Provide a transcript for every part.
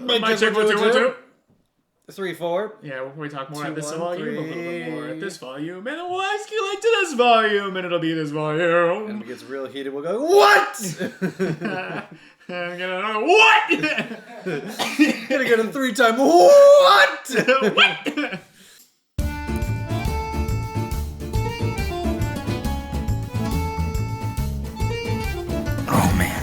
Mic check, 1, 2, 1, 2. 3, 4. Yeah, we talk more 2, at this 1, volume, 3. a little bit more at this volume, and then we'll escalate to this volume, and it'll be this volume. And if it gets real heated, we'll go, what? I'm gonna what? Gonna get a 3-time, what? What? Oh, man.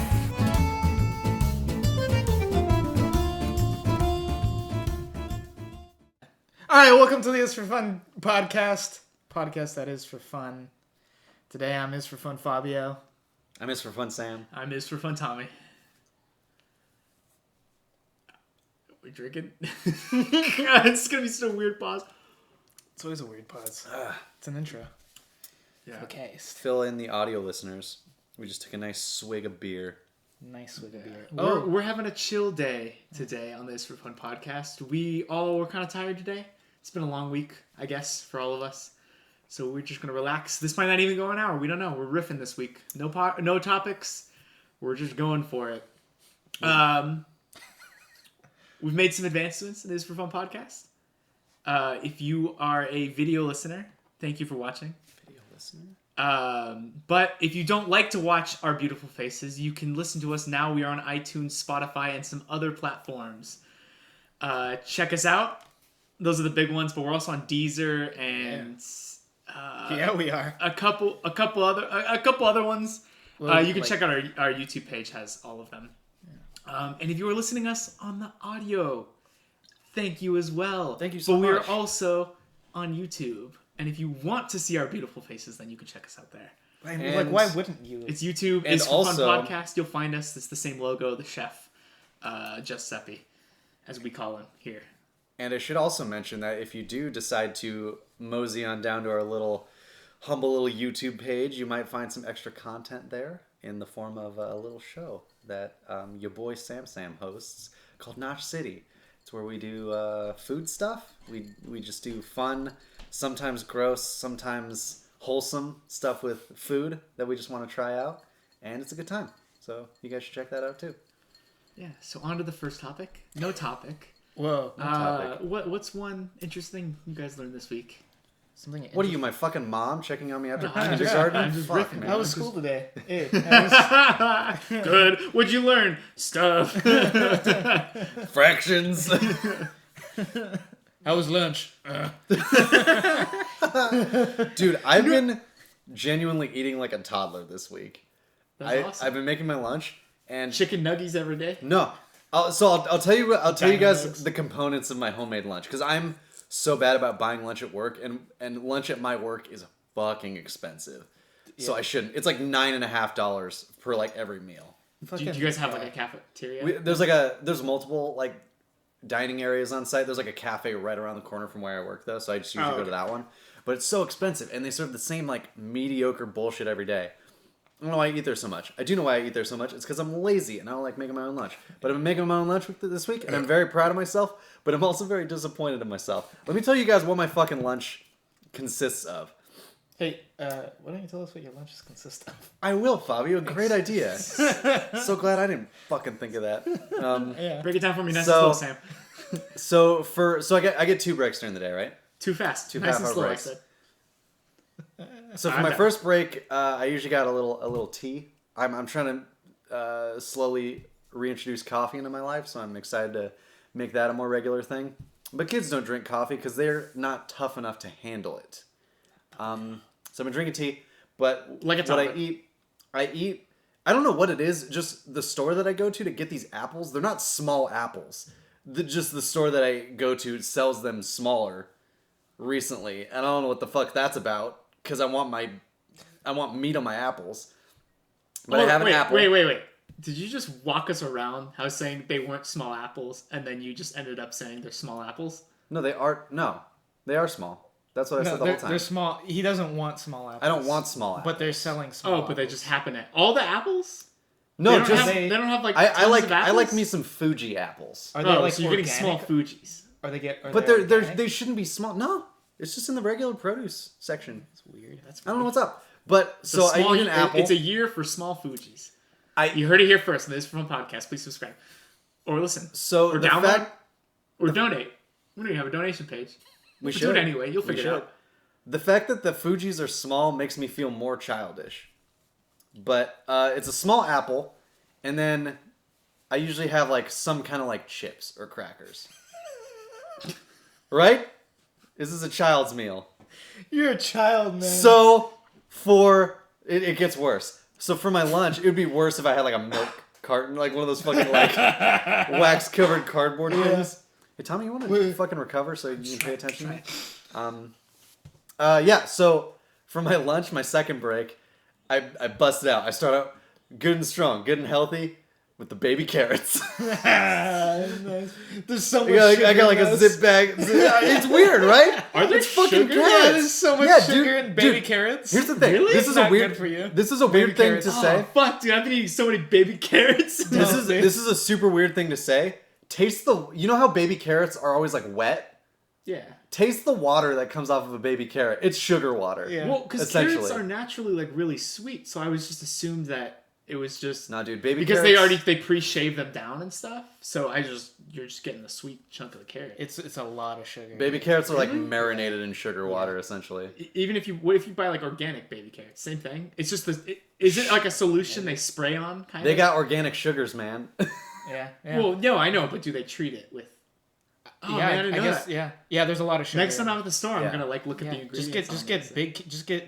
All right, welcome to the Is for Fun podcast that is for fun. Today I'm Is for Fun Fabio. I'm Is for Fun Sam. I'm Is for Fun Tommy. We drinking? It's gonna be such a weird pause. It's always a weird pause. It's an intro. Yeah. Okay. Fill in the audio listeners. We just took a nice swig of beer. Nice swig of beer. We're having a chill day today on the Is for Fun podcast. We're kind of tired today. It's been a long week, I guess, for all of us. So we're just gonna relax. This might not even go an hour. We don't know. We're riffing this week. No topics. We're just going for it. We've made some advancements in the Is for Fun podcast. If you are a video listener, thank you for watching. Video listener? But if you don't like to watch our beautiful faces, you can listen to us now. We are on iTunes, Spotify, and some other platforms. Check us out. Those are the big ones, but we're also on Deezer and Yeah, we are. a couple other ones. Well, You can check out our YouTube page, has all of them. Yeah. And if you are listening us on the audio, thank you as well. Thank you so much. But we much. are also on YouTube. And if you want to see our beautiful faces, then you can check us out there. Like, why wouldn't you? It's YouTube. And It's for also- Fun Podcast. You'll find us. It's the same logo, the chef, Giuseppe, as we call him here. And I should also mention that if you do decide to mosey on down to our humble little YouTube page, you might find some extra content there in the form of a little show that your boy Sam hosts called Notch City. It's where we do food stuff. We just do fun, sometimes gross, sometimes wholesome stuff with food that we just want to try out. And it's a good time. So you guys should check that out too. Yeah. So on to the first topic. No topic. Whoa. topic. What's one interesting you guys learned this week? Something. What are you, my fucking mom, checking on me after I'm kindergarten? I'm just Fuck, riffing, man. How was school today? Hey, Good. What'd you learn? Stuff. Fractions. how was lunch? Dude, I've been genuinely eating like a toddler this week. That's awesome. I've been making my lunch and Chicken nuggies every day. no. I'll tell you you guys Nugs. the components of my homemade lunch because I'm so bad about buying lunch at work and lunch at my work is fucking expensive. So I shouldn't. It's like $9.50 per like every meal. Do you guys have like a cafeteria? There's multiple like dining areas on site. There's like a cafe right around the corner from where I work though, so I just usually go to that one. But it's so expensive and they serve the same like mediocre bullshit every day. I don't know why I eat there so much. I do know why I eat there so much. It's because I'm lazy and I don't like making my own lunch. But I've been making my own lunch this week and I'm very proud of myself, but I'm also very disappointed in myself. Let me tell you guys what my fucking lunch consists of. Hey, why don't you tell us what your lunches consist of? I will, Fabio. Great idea. So glad I didn't fucking think of that. Yeah. Break it down for me nice So- and slow, Sam. So I get 2 breaks during the day, right? Too fast. Two nice and half-hour slow, breaks. I said. So for I'm my down. first break, I usually got a little tea. I'm trying to slowly reintroduce coffee into my life, so I'm excited to make that a more regular thing. But kids don't drink coffee because they're not tough enough to handle it. So I've been drinking tea, but Like a what toddler. I eat. I don't know what it is. Just the store that I go to get these apples. They're not small apples. Just the store that I go to sells them smaller. Recently, and I don't know what the fuck that's about. Because I want meat on my apples. But I have an apple. Wait. Did you just walk us around how saying they weren't small apples, and then you just ended up saying they're small apples? No, they are. No, they are small. That's what I said the whole time. They're small. He doesn't want small apples. I don't want small apples. But they're selling small Oh, but they apples. just happen at all the apples? No, They don't just have, they don't have like I tons like of apples? I like me some Fuji apples. Are they Oh, like so you're getting small organic? Fujis. But they shouldn't be small. No, it's just in the regular produce section. That's weird. That's I don't know what's up. But so I eat an apple. It's a year for small Fujis. I You heard it here first. And this is from a podcast. Please subscribe. or listen, So or the download, fact or donate. We don't even have a donation page. we But should do it anyway. You'll figure it out. The fact that the Fujis are small makes me feel more childish. But it's a small apple, and then I usually have like some kind of like chips or crackers. Right? This is a child's meal. You're a child, man. So it gets worse. So for my lunch, it would be worse if I had like a milk carton, like one of those fucking like wax covered cardboard things. Hey Tommy, you want to fucking recover so you can pay attention to me? Yeah. So for my lunch, my second break, I busted out. I start out good and strong, good and healthy. With the baby carrots. Nice. There's so much I got like a zip bag. It's weird, right? Are there It's fucking sugar? carrots. Yeah, there's so much sugar in baby carrots. Here's the thing. Really? This is a Not weird good for you. This is a Baby weird thing carrots. to say. Oh, fuck, dude! I've been eating so many baby carrots. This is a super weird thing to say. Taste you know how baby carrots are always like wet? Yeah. Taste the water that comes off of a baby carrot. It's sugar water. Yeah. Well, because Essentially. carrots are naturally like really sweet, so I was just assumed that it was just Nah, dude, baby because carrots. they pre-shave them down and stuff. So you're just getting the sweet chunk of the carrot. It's a lot of sugar. Baby carrots are like Really? marinated in sugar water, essentially. Even if you buy like organic baby carrots, same thing. It's just is it like a solution they spray on? Kind They of. got organic sugars, man. Yeah. Well, no, I know, but do they treat it with? Oh yeah, man, I didn't know guess. that. Yeah. There's a lot of sugar. Next time I'm at the store, Yeah. I'm gonna like look at yeah. the ingredients. Just get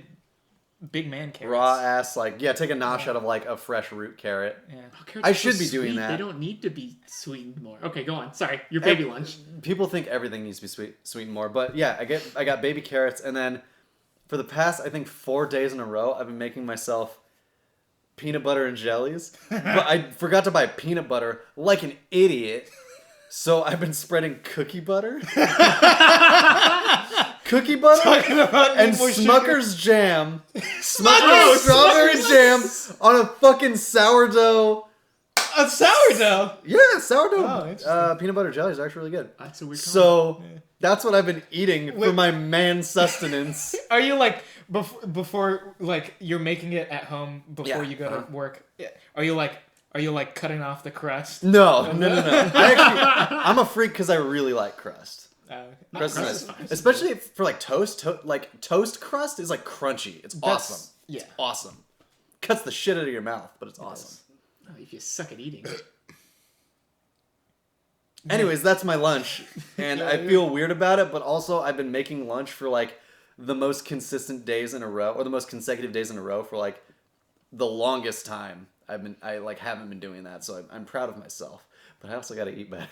big man carrots. Raw ass, like, yeah, take a nosh out of like a fresh root carrot. Yeah. Oh, carrots I are should so be doing sweet. that. They don't need to be sweetened more. Okay, go on. Sorry, your baby lunch. People think everything needs to be sweetened more, but yeah, I got baby carrots, and then for the past I think 4 days in a row, I've been making myself peanut butter and jellies, but I forgot to buy peanut butter like an idiot, so I've been spreading cookie butter, cookie butter, Talking about and more sugar. Smucker's jam, Oh, strawberry jam on a fucking sourdough. A sourdough. Yeah, sourdough. Oh, interesting. Peanut butter jelly is actually really good. That's a weird. So that's what I've been eating for Wait. my man sustenance. Are you like before like you're making it at home before Yeah, you go to work? Yeah. Are you like cutting off the crust? No. I'm a freak because I really like crust. Okay. Crust crust is is nice. fine. Especially for like toast. Like toast crust is like crunchy. It's awesome. Yeah. It's awesome. Cuts the shit out of your mouth, but it's awesome. Oh, if you suck at eating. Anyways, that's my lunch, and I feel weird about it. But also, I've been making lunch for like the most consistent days in a row, or the most consecutive days in a row for like the longest time. I like haven't been doing that, so I'm proud of myself. But I also got to eat better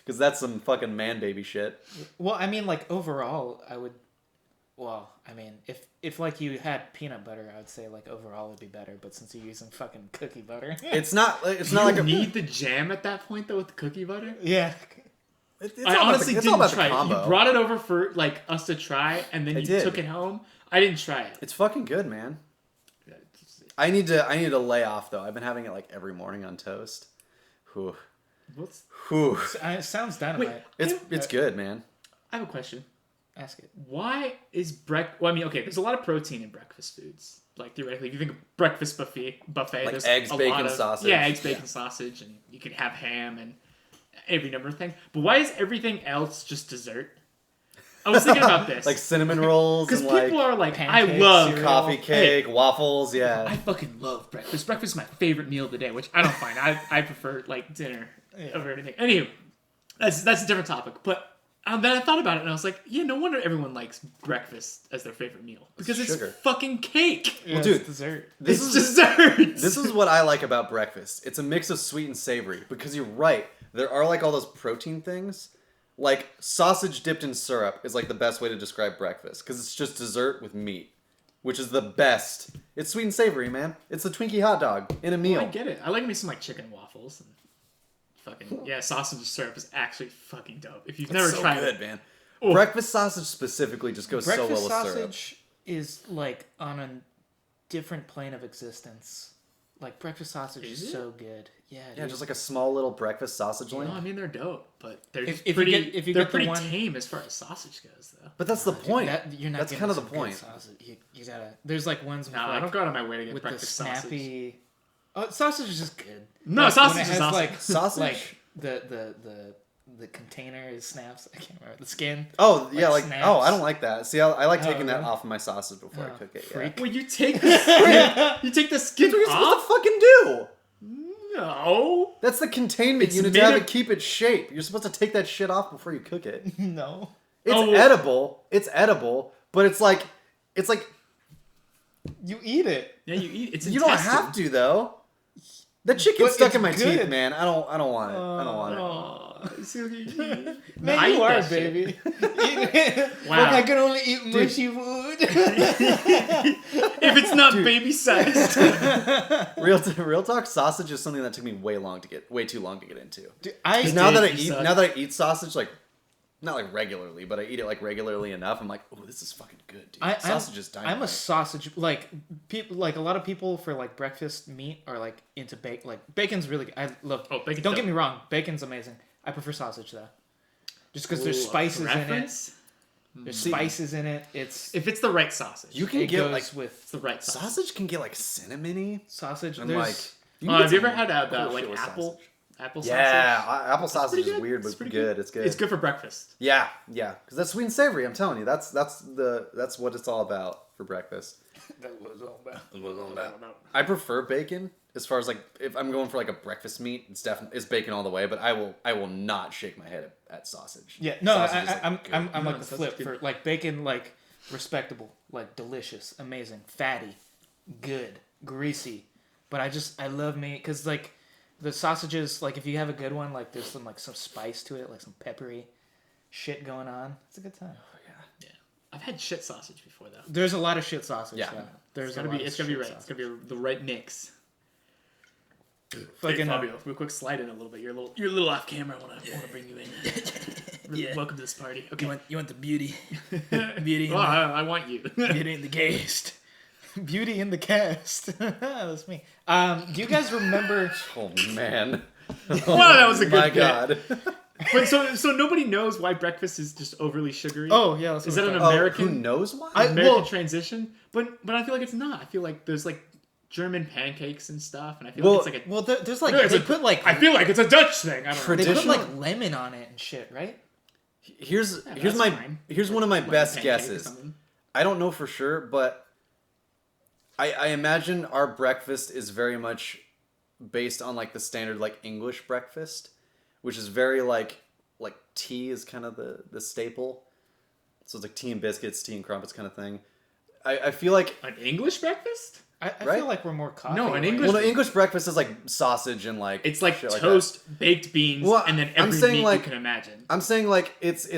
because that's some fucking man baby shit. Well, I mean, like overall, I would. Well, I mean, if like you had peanut butter, I would say like overall it'd be better. But since you're using fucking cookie butter, It's not You like a need the jam at that point though with the cookie butter. yeah. It's I all honestly it's all didn't about the try it. combo. You brought it over for like us to try, and then I you did. took it home. I didn't try it. It's fucking good, man. I need to lay off though. I've been having it like every morning on toast. Whew. What's... Whew. It sounds dynamite. Wait. It's good, man. I have a question. Ask it. Why is Well, I mean, okay, there's a lot of protein in breakfast foods. Like theoretically, if you think of breakfast buffet, Like there's eggs, a bacon, lot of, sausage. Yeah, eggs, bacon, sausage, and you could have ham and every number of things. But why is everything else just dessert? I was thinking about this. Like cinnamon rolls Because and people like are like, pancakes, I love cereal. coffee cake, waffles. I Yeah. fucking love breakfast. Breakfast is my favorite meal of the day, which I don't find. I prefer like dinner over anything. Anywho, that's a different topic. But then I thought about it and I was like, yeah, no wonder everyone likes breakfast as their favorite meal because it's sugar. fucking cake. Yeah, dude, it's dessert. This It's is dessert. this is what I like about breakfast. It's a mix of sweet and savory because you're right. There are like all those protein things. Like sausage dipped in syrup is like the best way to describe breakfast because it's just dessert with meat, which is the best. It's sweet and savory, man. It's the Twinkie hot dog in a meal. I get it. I like me some like chicken waffles and fucking sausage and syrup is actually fucking dope. If you've never so tried good, it, man. Oh. Breakfast sausage specifically just goes so well Breakfast with syrup. sausage is like on a different plane of existence. Like breakfast sausage is Is it? so good. Yeah. Yeah, dude. just like a small little breakfast sausage no, link. I mean they're dope, but they're If just you pretty. if you they're get the pretty one- tame as far as sausage goes, though. But that's the point. You're not That's getting kind of the some good point. sausage. You gotta. There's like ones with No, I like don't go out of my way to get with the breakfast sausage. snappy Sausage is just good. No, When sausage it is has, awesome. like Sausage? like the container is snaps. I can't remember the skin. Oh yeah, Like like snaps. I don't like that. See, I like Oh, taking that really? off of my sausage before I Oh, cook it. freak. Yeah. Well, you take the skin. You take the skin That's what you're supposed off. to fucking do. No. That's the containment It's unit to made have of- it keep its shape. You're supposed to take that shit off before you cook it. No. It's Oh. edible. It's edible, but it's like You eat it. Yeah, you eat. It's you don't intestine. have to though. The chicken's But stuck it's in my good. teeth, man. I don't want it. I don't want it. Oh, see, Man, I eat you are, that shit. baby. Wow. Like I can only eat mushy food. If it's not baby sized. Real talk. Sausage is something that took me way too long to get into. Dude, Because now that I you eat, suck. now that I eat sausage, like not like regularly, but I eat it like regularly enough. I'm like, oh, this is fucking good, dude. Sausage is dynamite. I'm a sausage like people like a lot of people for like breakfast meat are like into bacon. Like bacon's really good. I love. Oh, bacon. Don't get me wrong, bacon's amazing. I prefer sausage though, just because there's Ooh, a spices in it. preference? There's spices in it. It's If it's the right sausage. You can it get goes like It's with the right sausage. sausage can get like cinnamony sausage. and There's like. can Have get you some ever had cool like shit with apple? sausage. Apple sausage? Yeah, apple It's sausage pretty is good. weird, but It's pretty good. It's good. It's good for breakfast. Yeah, because that's sweet and savory. I'm telling you, that's what it's all about for breakfast. that was all about. I prefer bacon as far as like if I'm going for like a breakfast meat, it's bacon all the way. But I will not shake my head at sausage. Yeah, no, Sausage is, like, I'm good. I'm No, like the sausage flip good. for like bacon, like respectable, like delicious, amazing, fatty, good, greasy. But I love meat because like the sausages, like if you have a good one, like there's some spice to it, like some peppery shit going on. It's a good time. Yeah. I've had shit sausage before though. There's a lot of shit sausage. Yeah. though. There's It's gotta be right. It's gotta be the right mix. Hey, Fucking Fabio, real quick, slide in a little bit. You're a little off camera. I want to bring you in. Yeah. Welcome to this party. Okay. you want the beauty, beauty, Oh, I want you. beauty in the cast, beauty in the cast. That's me. Do you guys remember? Oh man. Wow, that was a good My bit. God. But so nobody knows why breakfast is just overly sugary. Oh yeah, that's Is what that we're an talking American? Who knows why? American well- transition? But I feel like it's not. I feel like there's like German pancakes and stuff, and I feel Well- like it's like a. Well, there's like No, it's they a- put like I feel like it's a Dutch thing. I don't know. they put traditional- like lemon on it and shit, right? Here's that's fine. one of my Lemon best pancake or guesses. something. I don't know for sure, but I imagine our breakfast is very much based on like the standard like English breakfast, which is very like tea is kind of the staple. So it's like tea and biscuits, tea and crumpets kind of thing. I feel like An English breakfast? I Right? feel like we're more coffee. No, an oriented. English- well, no, English breakfast is like sausage and like It's like shit that. toast, baked beans, Well, and then I'm every saying, meat like- you can imagine. I'm saying like it's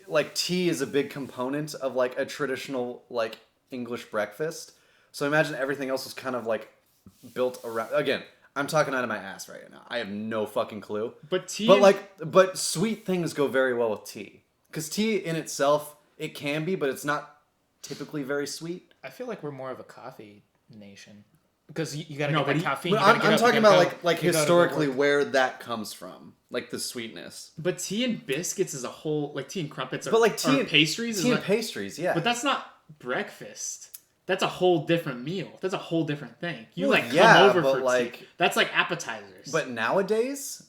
like tea is a big component of like a traditional like English breakfast. So I imagine everything else is kind of like built around. Again, I'm talking out of my ass right now. I have no fucking clue. But tea, But sweet things go very well with tea. Because tea in itself, it can be, but it's not typically very sweet. I feel like we're more of a coffee nation because you gotta No, get but that he- caffeine. But you gotta I'm get up, talking you about gotta go- like you gotta go historically work. where that comes from, like the sweetness. but tea and biscuits as a whole, like tea and crumpets, are, But like tea are and pastries. tea is and like, pastries, yeah. but that's not breakfast. That's a whole different meal. That's a whole different thing. You Well, like yeah, come over but, for like- tea. That's like appetizers. But nowadays,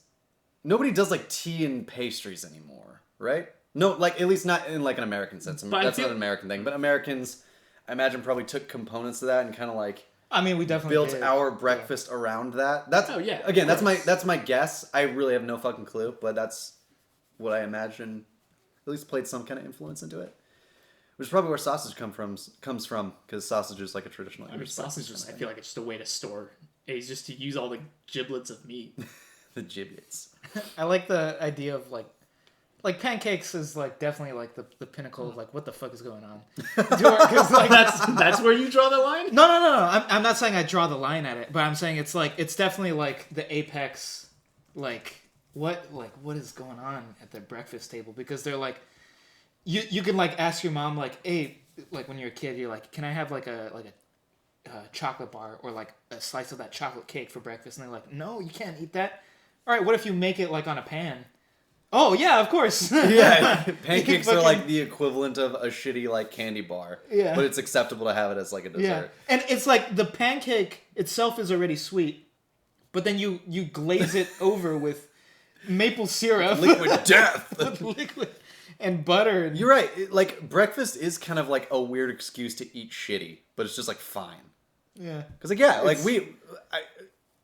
nobody does like tea and pastries anymore, right? No, like at least not in like an American sense. But I That's feel- not an American thing. But Americans, I imagine, probably took components of that and kind of like I mean, we definitely built did. our breakfast around that. That's Oh, yeah, of Again, that's course. my guess. I really have no fucking clue, but that's what I imagine. At least played some kind of influence into it, which is probably where sausage comes from because sausage is like a traditional. I mean, English sausage breakfast is. I kind feel like it's just a way to store. It's just to use all the giblets of meat. of thing. The giblets. I like the idea of like pancakes is like definitely like the pinnacle of like what the fuck is going on. 'Cause, like, That's where you draw the line. no. I'm not saying I draw the line at it, but I'm saying it's definitely like the apex. What is going on at the breakfast table? Because they're like, you can like ask your mom like, hey, like when you're a kid, you're like, can I have like a chocolate bar or like a slice of that chocolate cake for breakfast? And they're like, no, you can't eat that. All right, what if you make it like on a pan? Oh yeah, of course. Yeah, pancakes are Fucking- like the equivalent of a shitty like candy bar. Yeah. But it's acceptable to have it as like a Yeah, dessert. and it's like the pancake itself is already sweet, but then you glaze it over with maple syrup, Liquid death. with liquid and butter. And... You're right. Like breakfast is kind of like a weird excuse to eat shitty, but it's just like fine. Yeah. Because like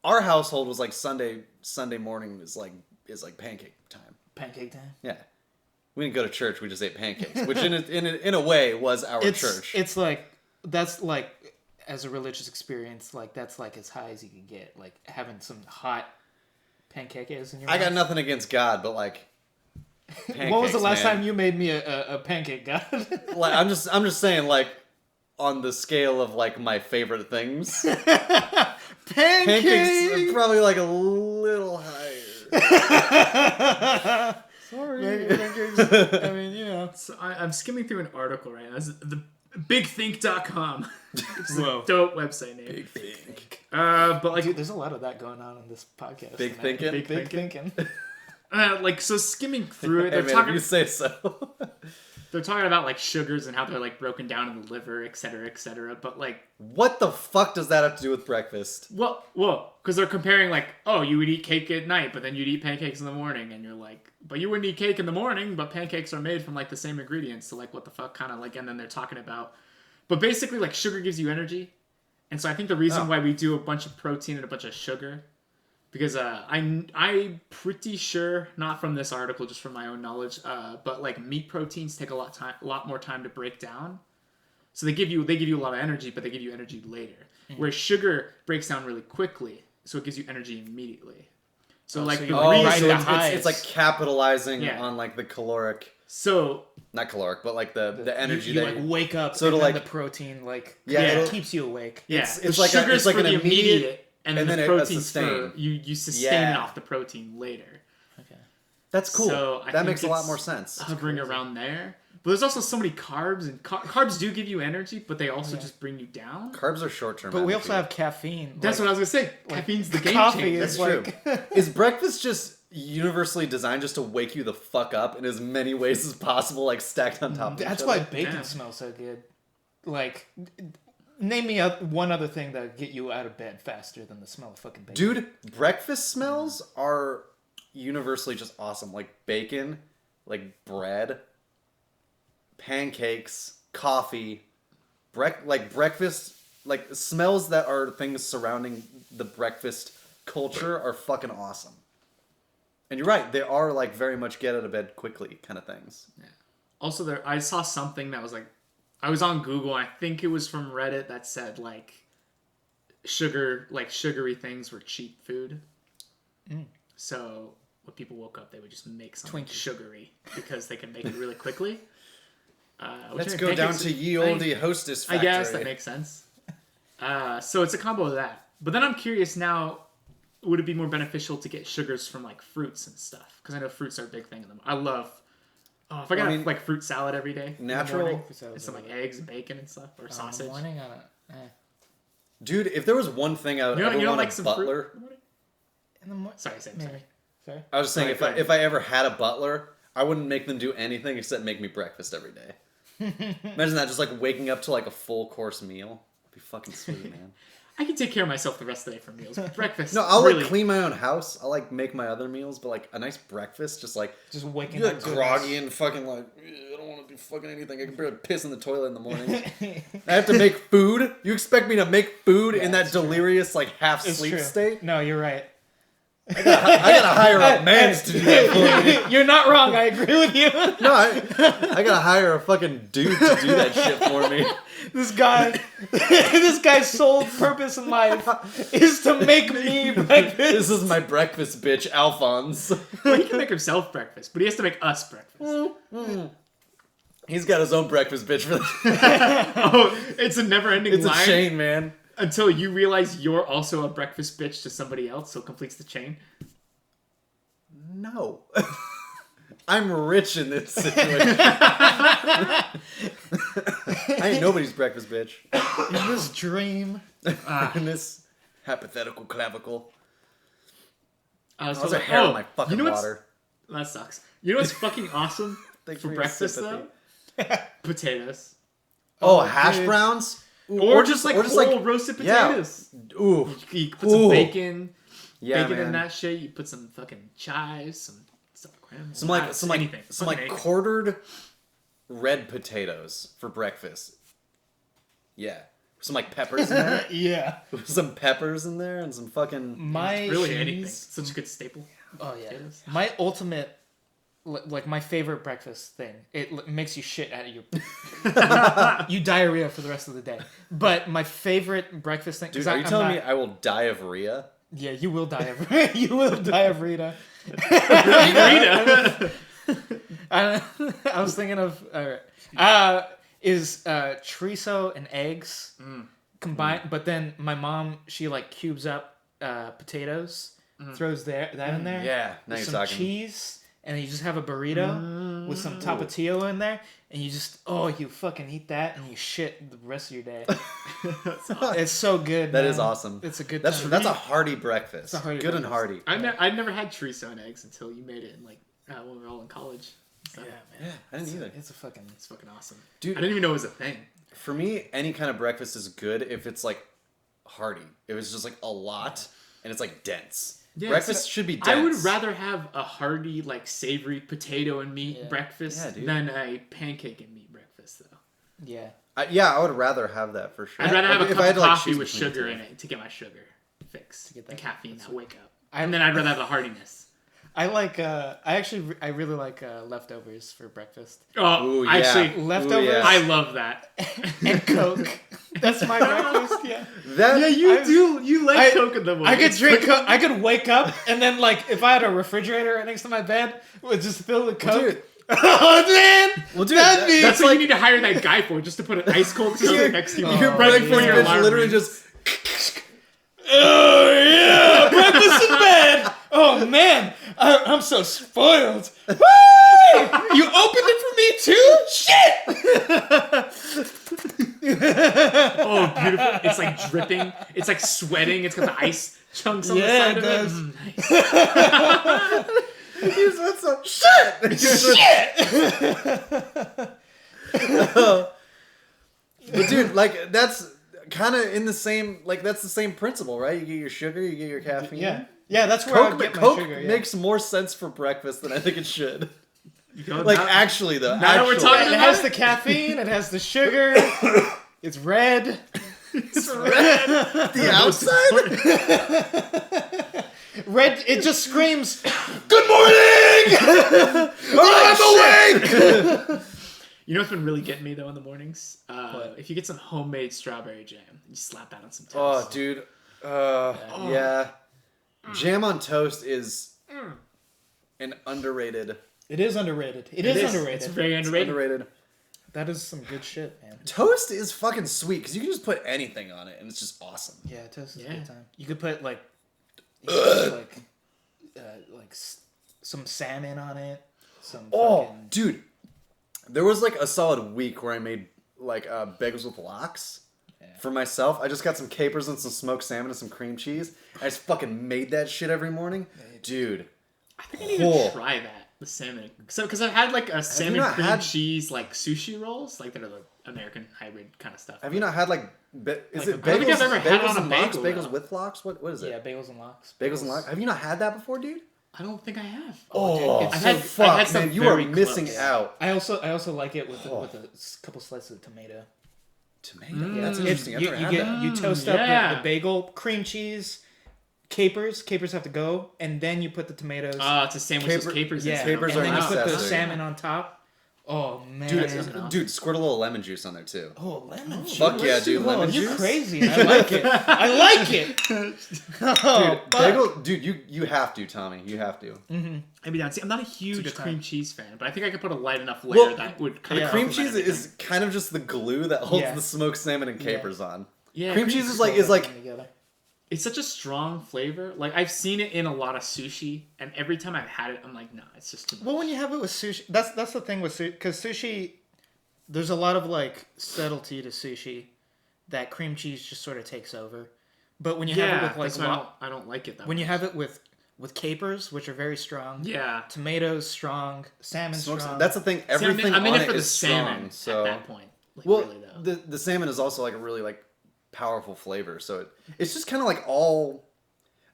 our household was like Sunday morning is like pancake time. Pancake time. Yeah. We didn't go to church. We just ate pancakes, which in a way was our church. It's like that's like as a religious experience, like that's like as high as you can get. Like having some hot pancakes in your mouth. I got nothing against God, but like pancakes, when was the last man. time you made me a pancake, God? Like I'm just saying, like on the scale of like my favorite things, pancakes are probably like a little higher. Sorry. I mean, you know. So I'm skimming through an article right now. This is the bigthink.com. It's Whoa. a dope website name. Big think. But like, Dude, there's a lot of that going on in this podcast. Big tonight. thinking? Big thinking. so skimming through it, Hey, they're man, talking. if you say so. They're talking about like sugars and how they're like broken down in the liver, et cetera, et cetera. But like, What the fuck does that have to do with breakfast? well, because they're comparing like, oh, you would eat cake at night, but then you'd eat pancakes in the morning, and you're like, but you wouldn't eat cake in the morning, but pancakes are made from like the same ingredients. So like, what the fuck, kind of like, and then they're talking about, but basically like sugar gives you energy, and so I think the reason why we do a bunch of protein and a bunch of sugar, because I'm pretty sure, not from this article, just from my own knowledge, but like meat proteins take a lot more time to break down. So they give you a lot of energy, but they give you energy later. Whereas sugar breaks down really quickly, so it gives you energy immediately. So like so the you Oh, Right, so the reason, highs. it's like capitalizing Yeah. on like the caloric, so not caloric, but like the energy You that like wake up, So and to, then like- the protein like Yeah, it'll- keeps you awake. yeah, It's the like sugar's like for an the immediate, and and then then the a protein's sustain. for you sustain Yeah. it off the protein later. Okay. That's cool. So I that think makes a lot it's more sense. Hovering around there. But there's also so many carbs, and carbs do give you energy, but they also just bring you down. Carbs are short term. But we also have caffeine. That's what I was gonna say. Caffeine's the game coffee changer. is That's like true. Is breakfast just universally designed just to wake you the fuck up in as many ways as possible, like stacked on top of that's each why other? bacon Yeah. smells so good. Like, name me one other thing that get you out of bed faster than the smell of fucking bacon. Dude, breakfast smells are universally just awesome. Like bacon, like bread, pancakes, coffee, breakfast, like smells that are things surrounding the breakfast culture are fucking awesome. And you're right, they are like very much get out of bed quickly kind of things. Also, I saw something that was like, I was on Google. I think it was from Reddit that said like, sugary things were cheap food. So when people woke up, they would just make something Twinkie. sugary because they can make it really quickly. Let's go down to ye olde hostess I factory. guess that makes sense. So it's a combo of that. But then I'm curious now, would it be more beneficial to get sugars from like fruits and stuff? Because I know fruits are a big thing in them. I love. Oh, if I got like fruit salad every day, Natural. and some like eggs and bacon and stuff, or sausage. Morning on a, Dude, if there was one thing I would You ever don't want like a some butler, fruit? in the morning? in the morning. Sorry, Maybe. Sorry. I was just saying Go ahead. if I ever had a butler, I wouldn't make them do anything except make me breakfast every day. Imagine that, just like waking up to like a full course meal. It'd be fucking sweet, man. I can take care of myself the rest of the day for meals. Breakfast. No, I'll really, like clean my own house. I'll like make my other meals, but like a nice breakfast, just like Just waking you're up like to groggy and fucking like I don't want to do fucking anything. I can barely piss in the toilet in the morning. I have to make food. You expect me to make food in that it's true. delirious like half It's sleep true. state? No, you're right. I gotta hire a man to do that for me. You're not wrong. I agree with you. No, I gotta hire a fucking dude to do that shit for me. This guy's sole purpose in life is to make me breakfast. This is my breakfast bitch, Alphonse. Well, he can make himself breakfast, but he has to make us breakfast. He's got his own breakfast bitch for that. Oh, it's a never-ending It's a line chain, man. until you realize you're also a breakfast bitch to somebody else, so it completes the chain. No. I'm rich in this situation. I ain't nobody's breakfast bitch. In this dream. In this hypothetical clavicle. I was How's a hair on my fucking you know what's- water? That sucks. You know what's fucking awesome Thanks for your breakfast sympathy. though? Potatoes. Oh, hash dude. browns? Ooh, Or just like whole roasted yeah. potatoes. Ooh. You put some Ooh. bacon, Yeah, bacon man. in that shit. You put some fucking chives, some crème, Some quartered red potatoes for breakfast. Yeah. Some like peppers in there. Yeah. Some peppers in there and some fucking My really anything. Such a good staple. Oh yeah. Potatoes. My ultimate, like my favorite breakfast thing. It makes you shit out of your, you diarrhea for the rest of the day. But my favorite breakfast thing. Dude, are you telling me I will die of Rhea? Yeah, you will die of you will die of Rita. Rita. I was thinking of chorizo and eggs combined, but then my mom, she like cubes up potatoes, throws that in there. Yeah, now with you're some talking. cheese, and you just have a burrito with some tapatio in there, and you just you fucking eat that and you shit the rest of your day. It's so good. That man. is awesome. It's a good. That's time. a hearty breakfast. It's a hearty Good and breakfast. hearty. I've never had chorizo and eggs until you made it in when we were all in college. So, Yeah, man. Yeah, I didn't either. It's a fucking. it's fucking awesome. Dude. I didn't even know it was a thing. For me, any kind of breakfast is good if it's like hearty. If it's just like a lot and it's like dense. Yeah, Breakfast should be dense. I would rather have a hearty, like savory potato and meat breakfast Yeah, dude. than a pancake and meat breakfast, though. Yeah. I would rather have that for sure. I'd rather have a If cup I had of to, like, coffee choose with between the sugar two. in it to get my sugar fix, to get the that- caffeine, that wake up. And then I'd rather have the heartiness. I like. I really like leftovers for breakfast. Oh, Ooh, yeah. actually, Leftovers? Ooh, yeah. I love that. And Coke. That's my breakfast. Yeah. That, You like I- Coke in the morning. I could drink Coke. I could wake up and then like if I had a refrigerator right next to my bed, would just fill the Coke. dude. Oh man. Well, dude, That'd be- That's what you need to hire that guy for, just to put an ice cold Coke next to you. Your right breakfast before your bitch alarm literally rings. just Oh yeah, breakfast in bed. Oh man, I'm so spoiled. Woo! You opened it for me too? Shit! Oh, beautiful. It's like dripping. It's like sweating. It's got the ice chunks on the Yeah, side it of it. does. Nice. here's what's some shit. But dude, like that's kind of in the same that's the same principle, right? You get your sugar, you get your caffeine. Yeah, that's where I Coke, get my Coke sugar. Yeah. makes more sense for breakfast than I think it should. You know, Like now- actually though, now we're actually. talking It has the caffeine. It has the sugar. It's red. it's red. the outside. Red. It just screams. Good morning. I'm awake. You know what's been really getting me though in the mornings? If you get some homemade strawberry jam, you slap that on some toast. Oh, dude. Yeah. Jam on toast is an underrated. It is underrated. It is underrated. It's very underrated. Underrated. That is some good shit, man. Toast is fucking sweet because you can just put anything on it and it's just awesome. Yeah, toast is a Yeah. good time. You could put some salmon on it. Some Oh, fucking... dude. There was like a solid week where I made like bagels with lox for myself. I just got some capers and some smoked salmon and some cream cheese. I just fucking made that shit every morning. Dude. I think I need to try that. The salmon. So, because I've had like a salmon not cream had- cheese like sushi rolls, like that are the American hybrid kind of stuff. Have you not had like is it I don't think bagels? I've ever had it on a and lox? bagel, Bagels though. with lox? What is it? Yeah, bagels and lox. Bagels and lox. Have you not had that before, dude? I don't think I have. Oh, dude, it's I've so had, fuck, I've had some man, you are very missing close. out. I also like it with a couple slices of tomato. Tomato. Yeah, That's interesting. I've You, never you had get that. you toast yeah. up the bagel, cream cheese, capers. Capers have to go, and then you put the tomatoes. To sandwich those Caper- capers. yeah, in. capers and are then you put the necessary. salmon on top. Oh man, Dude, squirt a little lemon juice on there too. oh lemon juice. Fuck yeah, dude, Oh, lemon you're juice. crazy. I like it. I like it. Oh, fuck. Bagel, dude, you have to, Tommy. You have to. I'd be down. See, I'm not a huge good time. cream cheese fan, but I think I could put a light enough layer Well, that would kind yeah. of Cream cheese is kind of just the glue that holds Yeah. the smoked salmon and capers on. Yeah, Cream cheese is like Together. it's such a strong flavor. Like I've seen it in a lot of sushi, and every time I've had it, I'm like, nah, it's just too much. Well, when you have it with sushi, that's the thing with sushi, because sushi, there's a lot of like subtlety to sushi that cream cheese just sort of takes over. But when you have it with like that's why I don't like it that when much. you have it with capers, which are very strong, Yeah. tomatoes strong, salmon Smoked- strong. That's the thing. See, Everything I'm in on it for the is salmon strong, so at that point. Like, well, really though. the salmon is also like a really like powerful flavor. So it's just kind of like all.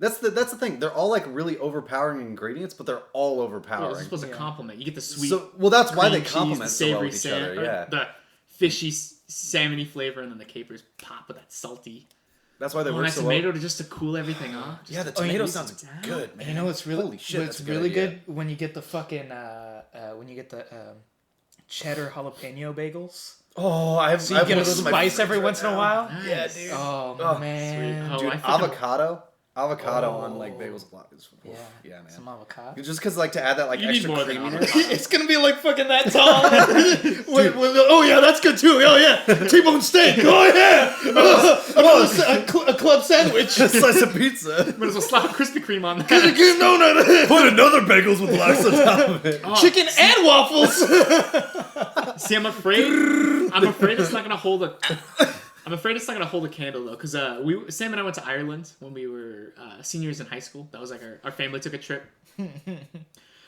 That's the thing. They're all like really overpowering ingredients, but they're all Well, overpowering. it's supposed to complement. You get the sweet. That's why they cream cheese, complement the so well savory with each other. Yeah, the fishy salmony flavor, and then the capers pop with that salty. that's why they Oh, work and that so well. tomato to just to cool everything off. Yeah, the Just tomato squeeze sounds it down. good, man. You know what's really Holy shit, what's that's a good really idea. good when you get the fucking cheddar jalapeno bagels. Oh, I've So you get a those in my spice fridge every right once in a now. while. Yeah, Nice. dude. Oh, Oh, man. sweet. Oh, Dude, I fucking- avocado on like bagels and lattes. Yeah. Yeah, man. Some avocado. Just because like to add that like You need extra more than creaminess. avocado. It's gonna be like fucking that tall. Oh yeah, that's good too. Oh yeah, T-bone steak. Oh yeah, a club sandwich. A slice of pizza. Might as well slap Krispy Kreme on that. Put another bagels with wax on top of it. Chicken and waffles. See, I'm afraid it's not gonna hold a. I'm afraid it's not gonna hold a candle though, because Sam and I went to Ireland when we were seniors in high school. That was like our family took a trip.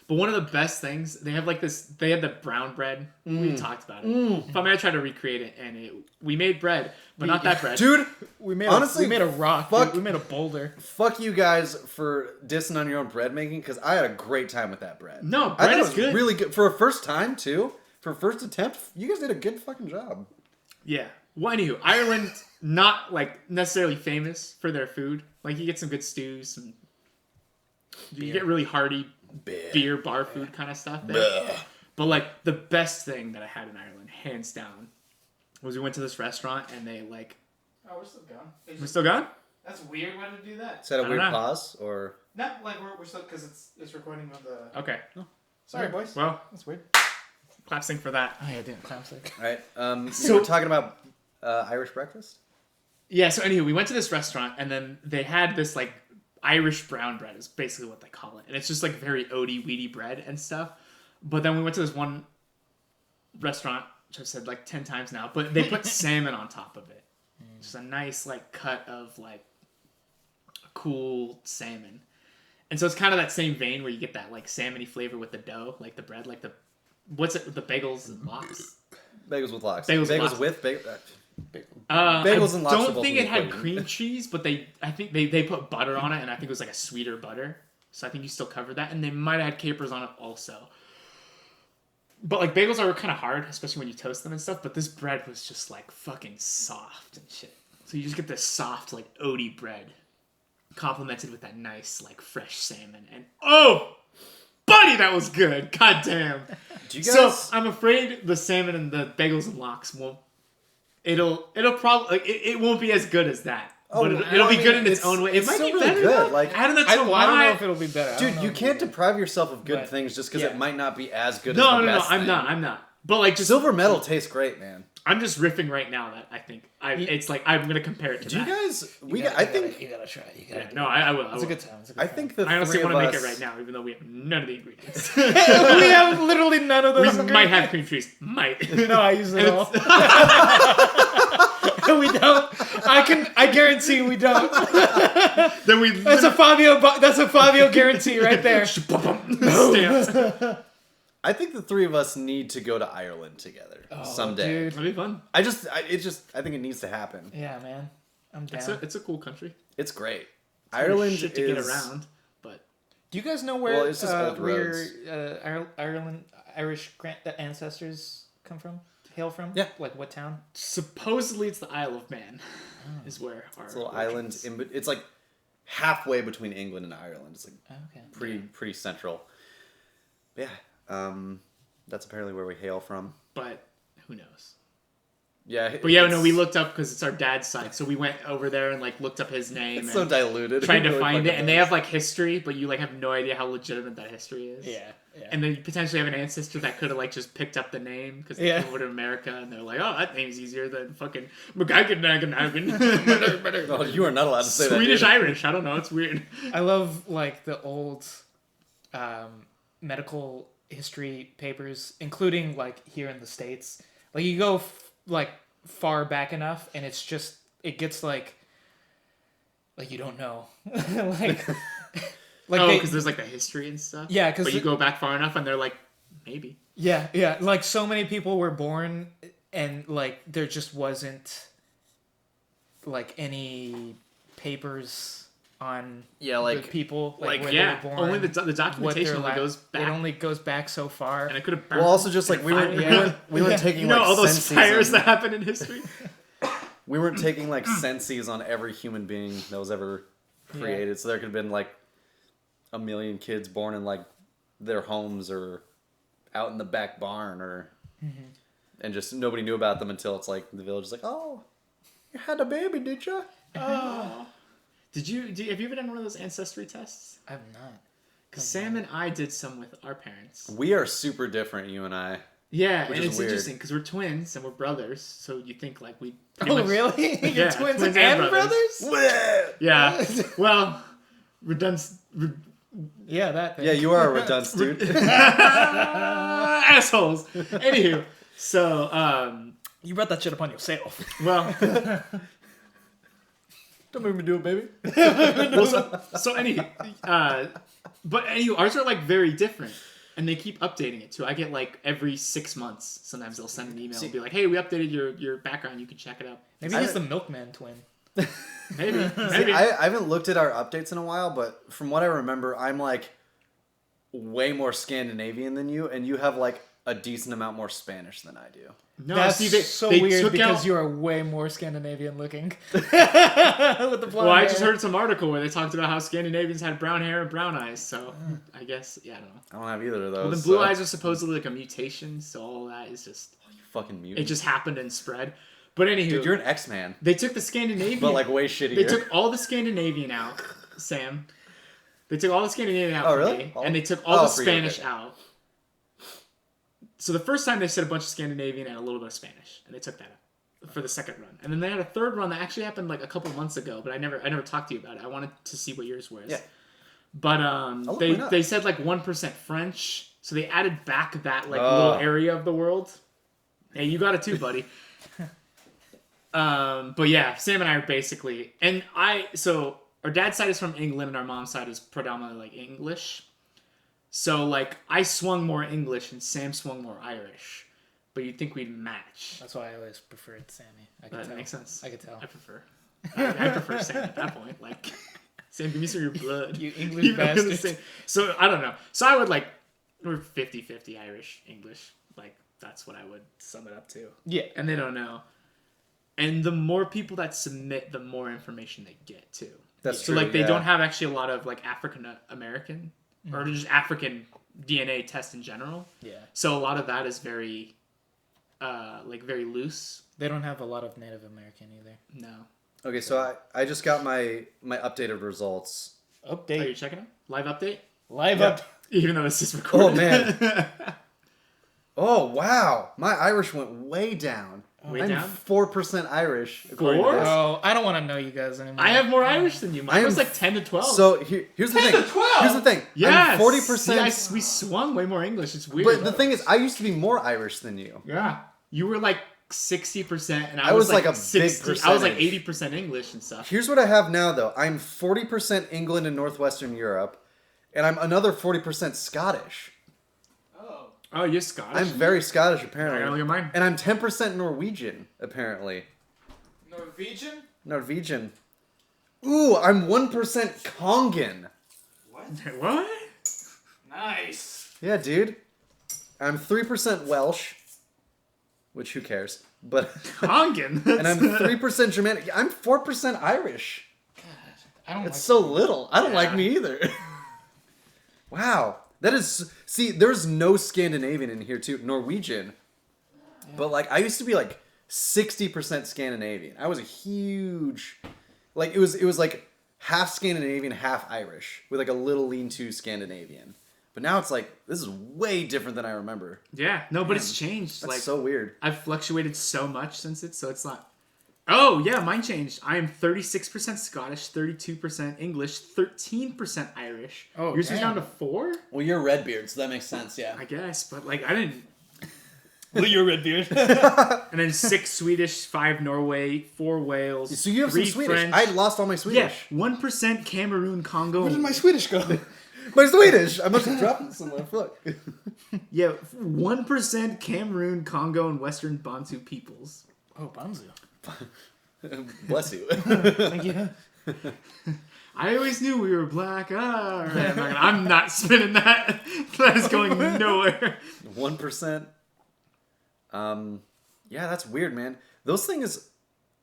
But one of the best things they have like this. They had the brown bread. We talked about it. If I'm gonna try to recreate it, and we made bread, but not that bread. Dude, We made honestly, we made a rock. fuck- Dude. We made a boulder. fuck you guys for dissing on your own bread making because I had a great time with that bread. No, I bread thought it is was good. really good for a first time too. For a first attempt, you guys did a good fucking job. Yeah. Well, anywho, Ireland not like necessarily famous for their food. Like you get some good stews, you get really hearty beer bar food kind of stuff there. But like the best thing that I had in Ireland, hands down, was we went to this restaurant and they like. Oh, we're still gone. We're still gone? That's weird. Why did you do that? Is that a I don't weird know. pause or? Not like we're still because it's recording on the. Okay. Sorry, boys. Well, That's weird. clap sync for that. Oh yeah, damn classic. All right. So- we're talking about Irish breakfast. Yeah, so anyway, we went to this restaurant and then they had this like Irish brown bread is basically what they call it. And it's just like very oaty, weedy bread and stuff. But then we went to this one restaurant, which I've said like 10 times now, but they put salmon on top of it. Just a nice like cut of like cool salmon. And so it's kind of that same vein where you get that like salmony flavor with the dough, like the bread, like the the bagels and lox. Bagels with lox. Bagels with Bagels lox. with bagels. Bagels and I lox are don't both think in it the had equation. cream cheese, but I think they put butter on it, and I think it was like a sweeter butter. So I think you still covered that, and they might have had capers on it also. But like bagels are kind of hard, especially when you toast them and stuff. But this bread was just like fucking soft and shit. So you just get this soft like oaty bread, complemented with that nice like fresh salmon, and oh, buddy, that was good. God damn. Do you guys? So I'm afraid the salmon and the bagels and lox won't. It'll probably like it won't be as good as that. Oh, but it'll well, be I good mean, in its own way. It it's might still be really better. good, Though. like- adding that I to don't know my- if it'll be better. I Dude, don't know you if can't it'll be deprive yourself of good But- things just because yeah. it might not be as good No, as the no, no. best I'm thing. not. I'm not. But like just Silver medal tastes great, man. I'm just riffing right now that I think it's like I'm gonna compare it to Do you that. guys? better. I think. you gotta try it. You gotta. Yeah, no, I will. It's a good time. It's a good I time. think the I honestly three want of to make us. it right now, even though we have none of the ingredients. we have literally none of we those. might have cream cheese. Might. No, I use it all. We don't. I guarantee we don't. Then we. That's a Fabio guarantee right there. Stamped. I think the three of us need to go to Ireland together someday. dude. That'd be fun. I think it needs to happen. Yeah, man. I'm down. It's a cool country. It's great. Kinda Ireland shit to is get around, but Do you guys know where Well, it's just old roads. Irish ancestors come from? Hail from? Yeah. Like what town? supposedly it's the Isle of Man, is where our It's a little origins- island. It's like halfway between England and Ireland. It's like Okay. pretty central. Yeah. That's apparently where we hail from. But who knows? Yeah. But yeah, no, we looked up because it's our dad's side, so we went over there and like looked up his name It's and so diluted. tried to Really find it, fucking and they is. have like history, but you like have no idea how legitimate that history is. Yeah. And then you potentially have an ancestor that could have like just picked up the name because they Yeah. came over to America and they're like, oh, that name's easier than fucking McGuigan. Oh, you are not allowed to say Swedish that. dude. Irish. I don't know. It's weird. I love like the old medical history papers, including like here in the States. Like you go like far back enough, and it's just it gets like you don't know, like Oh, they- because there's like the history and stuff. Yeah, 'cause but you the- go back far enough, and they're like, maybe. yeah, like so many people were born, and like there just wasn't like any papers on like the people, like where yeah, they were born. only the what documentation their only goes back. It only goes back so far. And it could have. Well, also just like we weren't taking like all those senses fires on- that happened in history. we weren't taking like senses on every human being that was ever created. So there could have been like a million kids born in like their homes or out in the back barn or and just nobody knew about them until it's like the village is like, oh, you had a baby, did you? Oh. Have you ever done one of those ancestry tests? I'm not. Because Sam and I did some with our parents. We are super different, you and I. Yeah, Which and is it's weird. interesting because we're twins and we're brothers, so you think like we. Oh, really? You're Yeah, twins, twins and and brothers? Yeah. Well, Yeah, that thing. Yeah, you are a redunce, dude. assholes. Anywho, so You brought that shit upon yourself. well, Don't make me do it, baby. so anywho, but anywho, ours are like very different. And they keep updating it too. I get like every 6 months. Sometimes they'll send an email and be like, "Hey, we updated your background. You can check it out." Maybe he's the milkman twin. Maybe. See, I haven't looked at our updates in a while, but from what I remember, I'm like way more Scandinavian than you, and you have like a decent amount more Spanish than I do. No, That's see, so they weird took because out- you are way more Scandinavian looking. With the blonde Well, I just hair. heard some article where they talked about how Scandinavians had brown hair and brown eyes. So I guess I don't know. I don't have either of those. Well, then blue eyes are supposedly like a mutation. So all that is just You fucking mutant. it just happened and spread. But anywho, Dude, you're an X-Man, they took the Scandinavian. but like way shittier. They took all the Scandinavian out, Sam. They took all the Scandinavian out Oh, for really? me, All- and they took all oh, the for you, Spanish okay. out. So the first time they said a bunch of Scandinavian and a little bit of Spanish, and they took that out for the second run. And then they had a third run that actually happened like a couple months ago, but I never talked to you about it. I wanted to see what yours was. Yeah. But look, why not? they said like 1% French, so they added back that like Oh. little area of the world. Hey, you got it too, buddy. But yeah, Sam and I are basically, so our dad's side is from England and our mom's side is predominantly like English. So like I swung more English and Sam swung more Irish, but you'd think we'd match. That's why I always preferred Sammy. I could That tell. makes sense. I could tell. I prefer. I prefer Sam at that point. Like, Sam, give me some of your blood. You English You know what I'm bastard. saying? So I don't know. So I would like we're 50-50 Irish English. Like that's what I would sum it up to. Yeah. And they don't know. And the more people that submit, the more information they get too. That's So true. like they yeah. don't have actually a lot of like African American or just African DNA tests in general. Yeah. So a lot of that is very like very loose. They don't have a lot of Native American either. No. Okay, so I just got my updated results. Are you Update. checking it? Live update? Live Yeah. up. Even though this is recorded. Oh man. Oh wow, my Irish went way down. Way I'm down? 4% Irish. according to 4? this. Oh, I don't want to know you guys anymore. I have more Irish than you. Mine I was am- like 10 to 12. So here's the 10 thing. to 12? Here's the thing. yes. I'm 40%. See, we swung way more English. It's weird. But the thing is, I used to be more Irish than you. Yeah. You were like 60% and I was like a big 60. I was like percentage. 80% English and stuff. Here's what I have now, though. I'm 40% England and Northwestern Europe, and I'm another 40% Scottish. Oh, you're Scottish? I'm very Scottish, I apparently. gotta look at mine. And I'm 10% Norwegian, apparently. Norwegian? Norwegian. Ooh, I'm 1% Kongan. What? Nice. Yeah, dude. I'm 3% Welsh, which who cares? But Kongan. and I'm 3% Germanic. I'm 4% Irish. I don't It's like so little. I don't like Yeah. me either. Wow. That is see, there's no Scandinavian in here too. Norwegian. But like I used to be like 60% Scandinavian. I was a huge like it was like half Scandinavian, half Irish, with like a little lean-to Scandinavian. But now it's like this is way different than I remember. Yeah, no, but it's changed. That's Like so weird. I've fluctuated so much since it, so it's not. Oh yeah, mine changed. I am 36% Scottish, 32% English, 13% Irish. Oh, yours was damn. down to 4. Well, you're Redbeard, so that makes sense, yeah. I guess, but like I didn't. Well, you're Redbeard. And then 6 Swedish, 5 Norway, 4 Wales. So you have 3 some Swedish. French. I lost all my Yeah, Swedish. 1% Cameroon, Congo. Where did my Swedish go? My Swedish! I must have dropped it somewhere. Fuck. Yeah, 1% Cameroon, Congo, and Western Bantu peoples. Oh, Banzu. Bless you. Thank you. I always knew we were black. I'm not spinning that. That is going nowhere. 1%. Yeah, that's weird, man. Those things,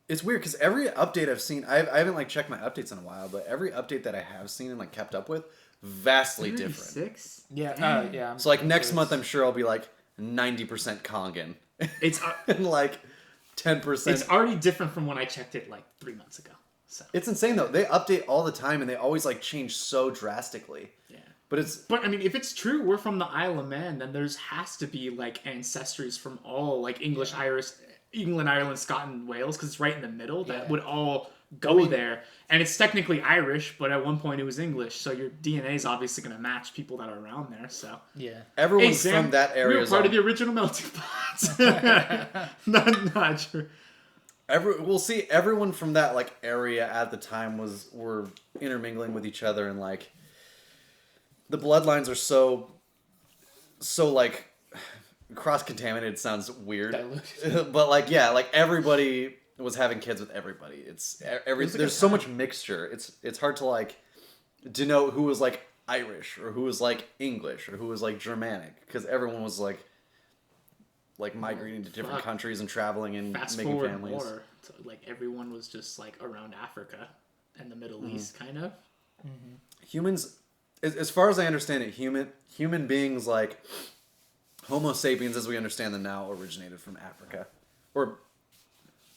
it's weird because every update I've seen, I haven't like checked my updates in a while, but every update that I have seen and like kept up with, vastly different. 36? Yeah. Yeah. So like next month, I'm sure I'll be like 90% Kongan. It's and like 10%. It's already different from when I checked it like 3 months ago. So It's insane though. They update all the time and they always like change so drastically. yeah. But I mean, if it's true, we're from the Isle of Man, then there's has to be like ancestries from all like English, Irish, England, Ireland, Scotland, Wales, because it's right in the middle. That would all go there, and it's technically Irish, but at one point it was English. So your DNA is obviously going to match people that are around there. So Yeah. everyone hey, Sam, from that area we were is part of the original melting pot. not sure. We'll see. Everyone from that like area at the time were intermingling with each other, and like the bloodlines are so like cross contaminated. Sounds weird, but like yeah, like everybody was having kids with everybody. It's there's so much mixture. It's hard to like denote who was like Irish or who was like English or who was like Germanic because everyone was like migrating to different countries and traveling and Fast making forward families. more, so, like everyone was just like around Africa and the Middle East, kind of. Humans, as far as I understand it, human beings like Homo sapiens, as we understand them now, originated from Africa, or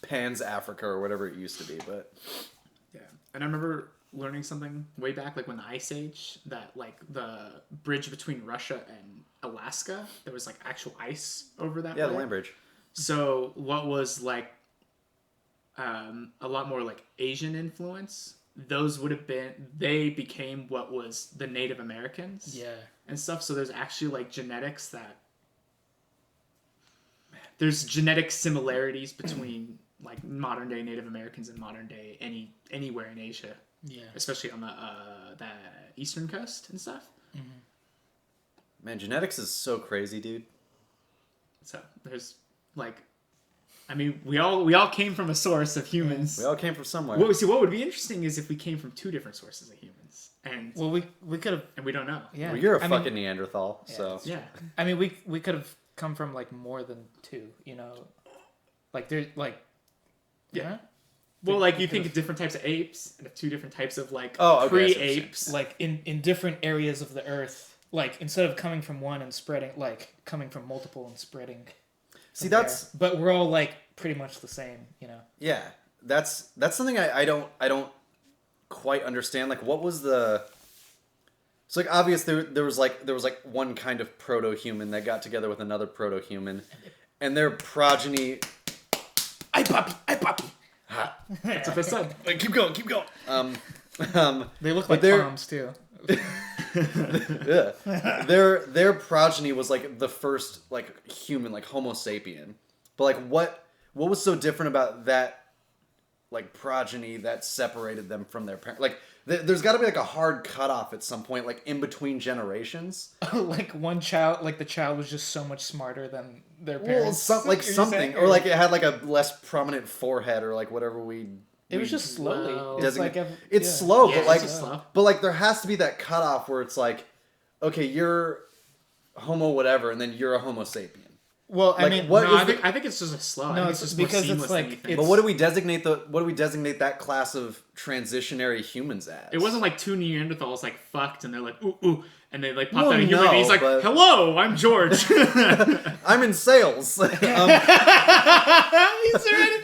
Pan's Africa, or whatever it used to be. But Yeah, and I remember learning something way back, like when the Ice Age, that like the bridge between Russia and Alaska, there was like actual ice over that. yeah, way. the land bridge. So what was like a lot more like Asian influence, those would have been, they became what was the Native Americans. Yeah. And stuff. So there's actually like genetics that there's genetic similarities between like modern day Native Americans and modern day anywhere in Asia. Yeah. Especially on the eastern coast and stuff. Man, genetics is so crazy, dude. So there's like, I mean, we all came from a source of humans. We all came from somewhere. What would be interesting is if we came from two different sources of humans, and Well, we could have. we don't know. Yeah. Well, you're a I fucking mean, Neanderthal, so Yeah. I mean, we could have come from like more than two. You know, like there's like. Yeah. Well, like you think of different types of apes and of two different types of like Oh, okay, I see what you're pre-apes. Like in different areas of the earth. Like instead of coming from one and spreading, like coming from multiple and spreading. see from that's there. But we're all like pretty much the same, you know. yeah, that's something I don't quite understand. Like, what was the? It's like obvious there was like one kind of proto-human that got together with another proto-human, and their progeny. I puppy. That's what I said. Wait, keep going. They look But like they're- palms too. Yeah. Their progeny was like the first like human, like Homo sapien. But like what was so different about that like progeny that separated them from their parents? Like there's got to be like a hard cutoff at some point, like in between generations. Like one child, like the child was just so much smarter than their Well, parents. like You're something, saying? or like it had like a less prominent forehead, or like whatever we. It was just slowly. Well, It's designate- like it's slow, Yeah, but it's like, just slow. but like there has to be that cutoff where it's like, okay, you're Homo whatever, and then you're a Homo sapien. Well, I Like, mean, what No, is I the- think it's just a slow. No, I think it's it's just because more it's seamless like- than anything. it's- But what do we designate that class of transitionary humans as? It wasn't like two Neanderthals like fucked and they're like ooh, and they like popped Well, out of human and he's like, no, but- hello, I'm George. I'm in sales. Is there any...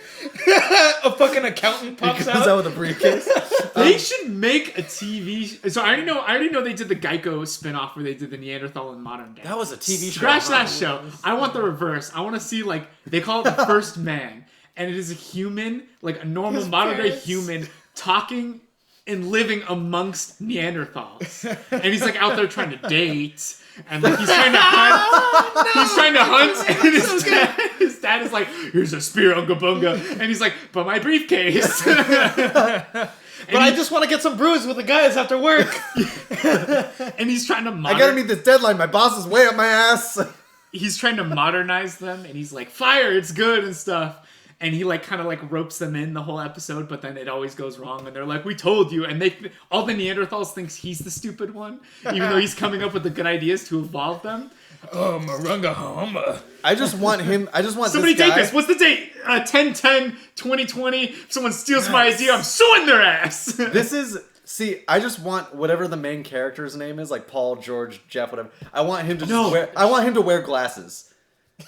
a fucking accountant pops Comes out? out with a briefcase. They should make a TV. So I already know they did the Geico spinoff where they did the Neanderthal in modern day. That was a TV show. Scratch that show. I want the reverse. I want to see like they call it the first man, and it is a human, like a normal His modern day parents. human talking and living amongst Neanderthals, and he's like out there trying to date, and like he's trying to hunt. He's trying to hunt, and his dad is like, "Here's a spear, Unga Bunga," and he's like, "But my briefcase." But I just want to get some brews with the guys after work. And he's trying to I gotta meet this deadline. My boss is way up my ass. he's trying to modernize them, and he's like, "Fire, it's good," and stuff. and he like kind of like ropes them in the whole episode, but then it always goes wrong, and they're like, "We told you," and all the Neanderthals thinks he's the stupid one, even though he's coming up with the good ideas to evolve them. Oh, Marunga Hama. I just want Somebody this guy. take this. What's the date? 10/10/2020. If someone steals my idea, I'm suing their ass. This is see. I just want whatever the main character's name is, like Paul, George, Jeff, whatever. I want him to I want him to wear glasses,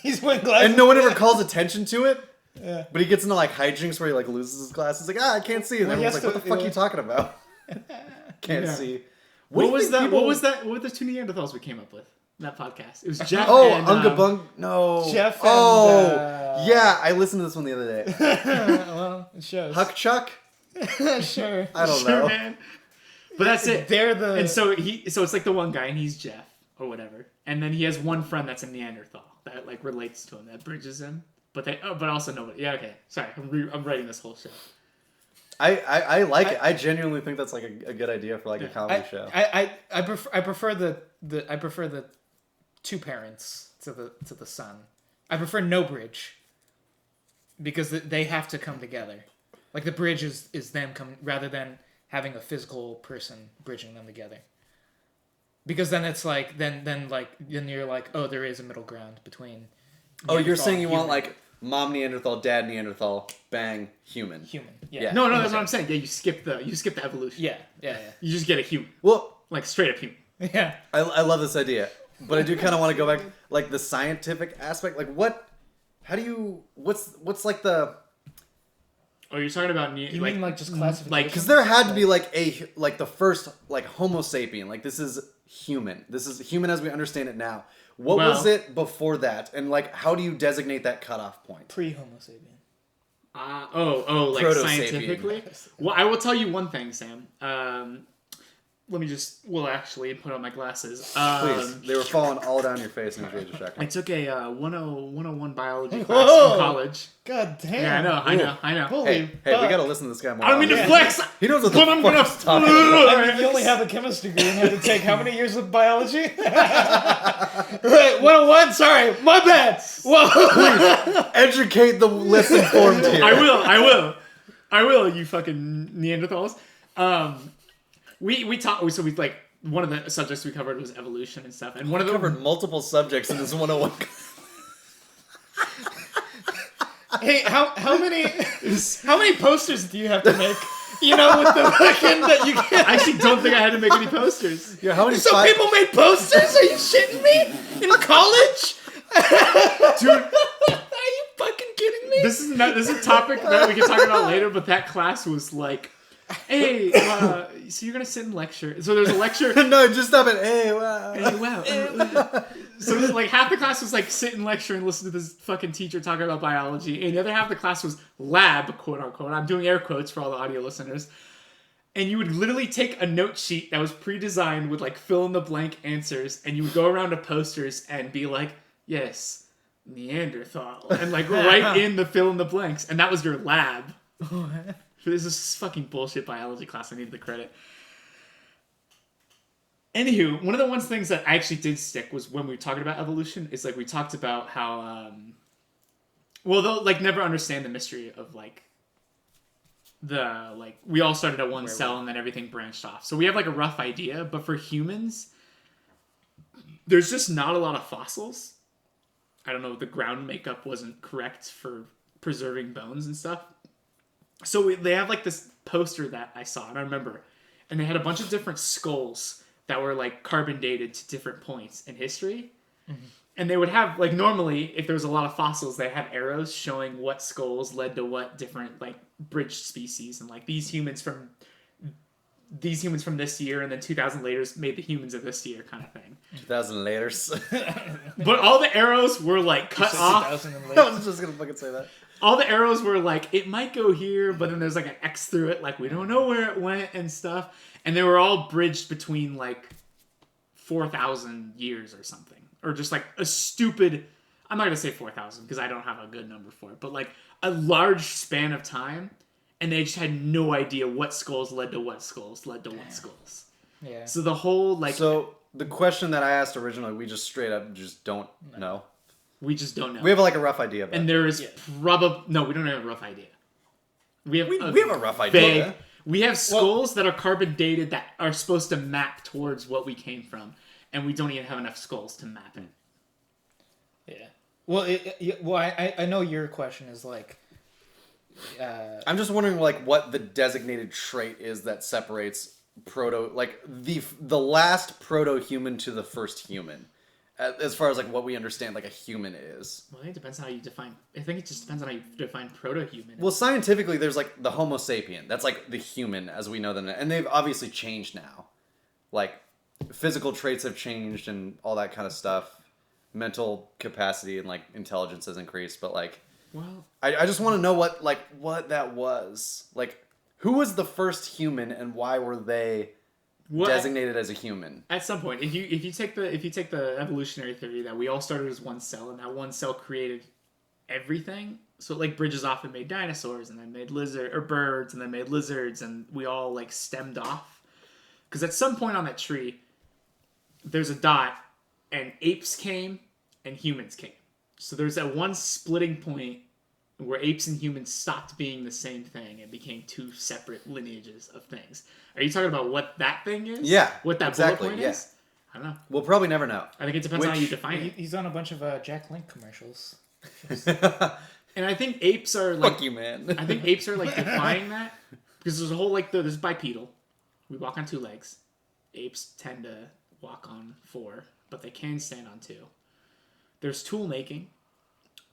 He's wearing glasses. and no one ever calls attention to it. Yeah. But he gets into like hijinks where he like loses his glasses. Like, I can't see. And Well, everyone's like, yes, what the fuck are you talking about? Can't Yeah. see. What was that? What were the two Neanderthals we came up with in that podcast? It was Jeff Oh, and... Unga Bung. No. Jeff and, yeah. I listened to this one the other day. well, it shows. Huck Chuck? Sure. I don't Sure, know. man. But that's it. They're the... And so it's like the one guy, and he's Jeff or whatever, and then he has one friend that's a Neanderthal that like relates to him, that bridges him. But also nobody. Yeah, okay. Sorry, I'm writing this whole show. I like it. I genuinely think that's like a good idea for like a comedy show. I prefer the two parents to the son. I prefer no bridge because they have to come together. Like the bridge is them coming rather than having a physical person bridging them together. Because then it's like then you're like, oh, there is a middle ground between. Oh, you're Neanderthal saying you and want human. like mom Neanderthal, dad Neanderthal, bang, human. Human. Yeah. Yeah. No, that's what I'm saying. Yeah, you skip the evolution. Yeah. You just get a human, Well, like straight up human. Yeah. I love this idea, but I do kind of want to go back like the scientific aspect. Like what's like the Oh, you're talking about You mean like just classification? like because there had to be like the first like Homo sapien. Like this is human. This is human as we understand it now. What was it before that? And like how do you designate that cutoff point? Pre-Homo sapien. Like Proto-sapien. scientifically? Well, I will tell you one thing, Sam. Let me actually put on my glasses. Please, they were falling all down your face and it was really I distracting. took a 101 biology class Whoa! in college. God damn. Yeah, I know. Holy Hey, we fuck. gotta listen to this guy more. I don't mean to often. flex, He knows what the but I'm fuck gonna. he's talking about. I mean, you only have a chemistry degree and had to take how many years of biology? Wait, 101? Sorry, my bad. Whoa. Educate the less informed here. I will. You fucking Neanderthals. We talked. So we like one of the subjects we covered was evolution and stuff, and one of the covered multiple subjects in this 101. Hey, how many posters do you have to make? You know, with the fucking that you can. I actually don't think I had to make any posters. Yeah, how many? So people made posters? Are you shitting me? In college? Dude, Are you fucking kidding me? this is a topic that we can talk about later, but that class was like, hey, so you're gonna sit and lecture. So there's a lecture. No, just stop it. Hey, wow. Hey, wow. So like half the class was like sit and lecture and listen to this fucking teacher talking about biology, and the other half of the class was lab, quote unquote. I'm doing air quotes for all the audio listeners. And you would literally take a note sheet that was pre-designed with like fill in the blank answers, and you would go around to posters and be like, yes, Neanderthal, and like write in the fill in the blanks, and that was your lab. This is fucking bullshit biology class. I need the credit. Anywho, one of the things that I actually did stick was when we were talking about evolution. Is like we talked about how, they'll like never understand the mystery of like the like we all started at one cell and then everything branched off. So we have like a rough idea, but for humans, there's just not a lot of fossils. I don't know, the ground makeup wasn't correct for preserving bones and stuff. So they have like this poster that I saw, and I remember, and they had a bunch of different skulls that were like carbon dated to different points in history. Mm-hmm. And they would have, like, normally, if there was a lot of fossils, they had arrows showing what skulls led to what different, like, bridged species. And, like, these humans from this year, and then 2,000 later made the humans of this year kind of thing. 2,000 later. But all the arrows were, like, cut off. I was just gonna fucking say that. All the arrows were, like, it might go here, but then there's, like, an X through it. Like, we don't know where it went and stuff. And they were all bridged between, like, 4,000 years or something. Or just like a stupid, I'm not going to say 4,000 because I don't have a good number for it, but like a large span of time, and they just had no idea what skulls led to what skulls led to what skulls. Yeah. So the whole like... So the question that I asked originally, we just straight up just don't know. We just don't know. We have like a rough idea. But and there is probably no. We don't have a rough idea. We have a rough idea. We have skulls that are carbon dated that are supposed to map towards what we came from, and we don't even have enough skulls to map it. Yeah. Well, I know your question is like. I'm just wondering like what the designated trait is that separates the last proto-human to the first human. As far as like what we understand like a human is. Well, I think it depends on how you define. I think it just depends on how you define proto-human. Well, scientifically, there's like the Homo sapien. That's like the human as we know them, and they've obviously changed now. Like physical traits have changed and all that kind of stuff. Mental capacity and like intelligence has increased, but like, well, I just want to know what that was. Like, who was the first human and why were they designated as a human? At some point, if you take the evolutionary theory that we all started as one cell and that one cell created everything, so it like bridges off and made dinosaurs and then made birds and then made lizards and we all like stemmed off. Because at some point on that tree, there's a dot and apes came and humans came. So there's that one splitting point where apes and humans stopped being the same thing and became two separate lineages of things. Are you talking about what that thing is? Yeah. What that exactly, bullet point is? I don't know. We'll probably never know. I think it depends on how you define it. He's on a bunch of Jack Link commercials. And I think apes are like... Fuck you, man. I think apes are like defying that. Because there's a whole like... There's bipedal. We walk on 2 legs. Apes tend to walk on 4. But they can stand on 2. There's tool making.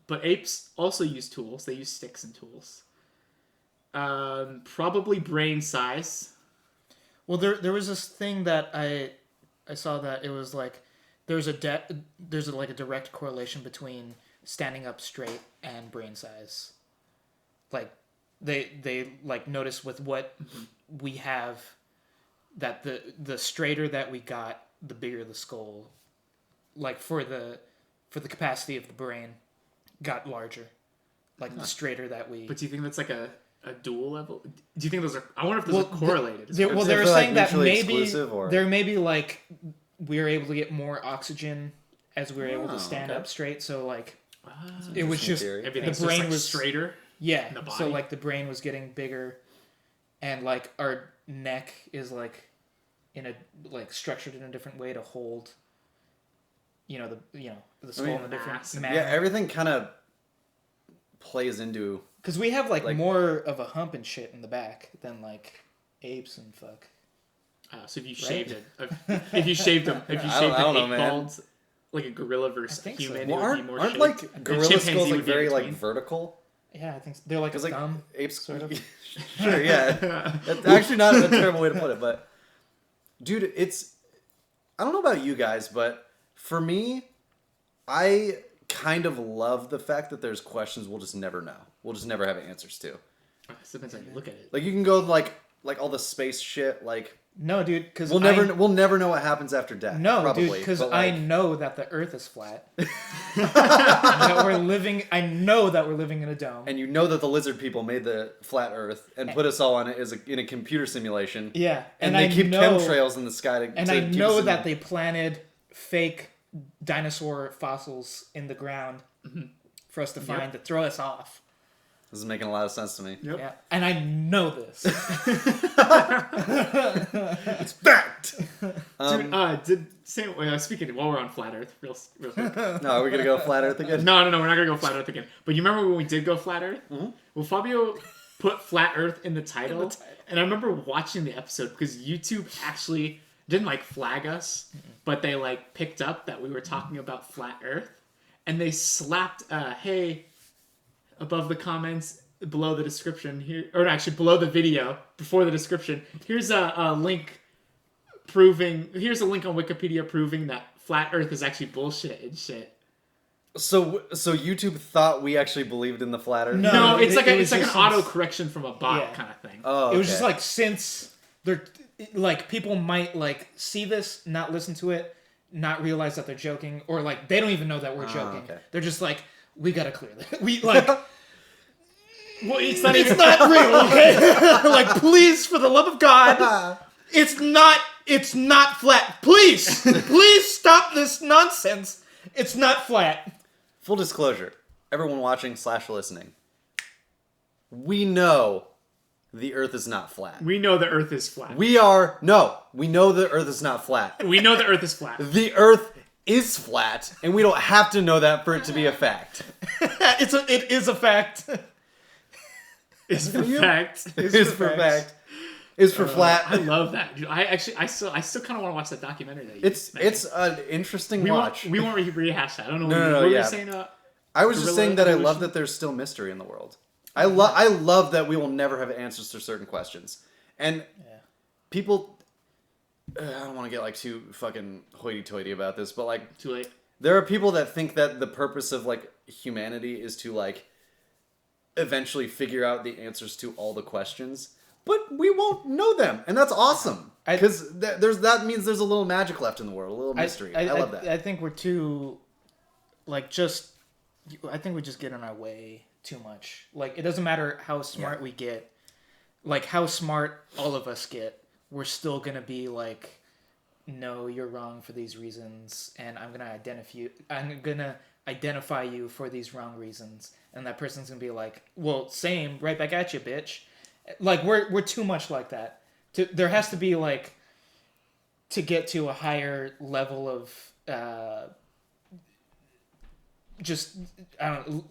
But apes also use tools. They use sticks and tools. Probably brain size. Well, there was this thing that I saw that it was like there's a direct correlation between standing up straight and brain size. Like they like notice with what we have that the straighter that we got, the bigger the skull. Like for the capacity of the brain got larger. Like the straighter that we... But do you think that's like a dual level? Do you think those are... I wonder if those are correlated. They were saying that maybe or... there may be like we were able to get more oxygen as we were able to stand up straight. So like it was just theory. the brain like was straighter. Yeah. In the body. So like the brain was getting bigger, and like our neck is like structured in a different way to hold. The skull in a different manner. Yeah, everything kind of plays into... Because we have like more of a hump and shit in the back than like apes and fuck. So if you shaved an ape bald, like a gorilla versus a human, so. Well, it would be more aren't shaped. like gorilla skulls like very like between. vertical? Yeah, I think so. They're like a thumb. Apes, sort of. Sure, yeah. That's actually not a terrible way to put it, but dude, I don't know about you guys, but for me, I kind of love the fact that there's questions we'll just never know. We'll just never have answers to. It depends on how you look at it. Like you can go like all the space shit. Like no, dude, because we'll never know what happens after death. No, probably, dude, because like... I know that the Earth is flat. I know that we're living in a dome. And you know that the lizard people made the flat Earth and put us all on it in a computer simulation. Yeah, and they keep chemtrails in the sky And I know that they planted fake dinosaur fossils in the ground for us to find to throw us off. This is making a lot of sense to me. Yep. Yeah, and I know this. It's fact. Speaking while we're on flat Earth, real quick. No, are we gonna go flat Earth again? No, we're not gonna go flat Earth again. But you remember when we did go flat Earth? Mm-hmm. Well, Fabio put flat Earth in the title, and I remember watching the episode because YouTube actually didn't like flag us, but they like picked up that we were talking about flat Earth, and they slapped "Hey" above the comments below the description here, or actually below the video before the description. Here's a link here's a link on Wikipedia proving that flat Earth is actually bullshit and shit. So YouTube thought we actually believed in the flat Earth? No, it's like an auto correction from a bot kind of thing. Oh, okay. It was just like since they're like people might like see this, not listen to it, not realize that they're joking, or like they don't even know that we're joking. Okay. They're just like, we gotta clear that. We like. Well, it's not real, okay? Like, please, for the love of God, it's not flat. Please stop this nonsense. It's not flat. full disclosure, everyone watching / listening, we know the Earth is not flat. We know the Earth is flat. We know the Earth is not flat. We know the Earth is flat. The Earth is flat, and we don't have to know that for it to be a fact. It is a fact. It's for fact. It's for fact. It's for flat. I love that. Dude, I still kind of want to watch that documentary. That you mentioned. It's an interesting watch. We won't rehash that. I don't know. No, what were yeah. you saying? I was just Gorilla saying that I evolution? love that there's still mystery in the world. I love that we will never have answers to certain questions. And people, I don't want to get like too fucking hoity-toity about this, but like Too late. there are people that think that the purpose of like humanity is to like eventually figure out the answers to all the questions, but we won't know them, and that's awesome because that means there's a little magic left in the world, a little mystery. I love that. I think we're too, like, I think we just get in our way too much. Like, it doesn't matter how smart we get, like how smart all of us get, we're still gonna be like, no, you're wrong for these reasons, and I'm gonna identify you for these wrong reasons, and that person's gonna be like, well, same, right back at you, bitch. Like, we're too much like that. There has to be like, to get to a higher level of just, I don't know,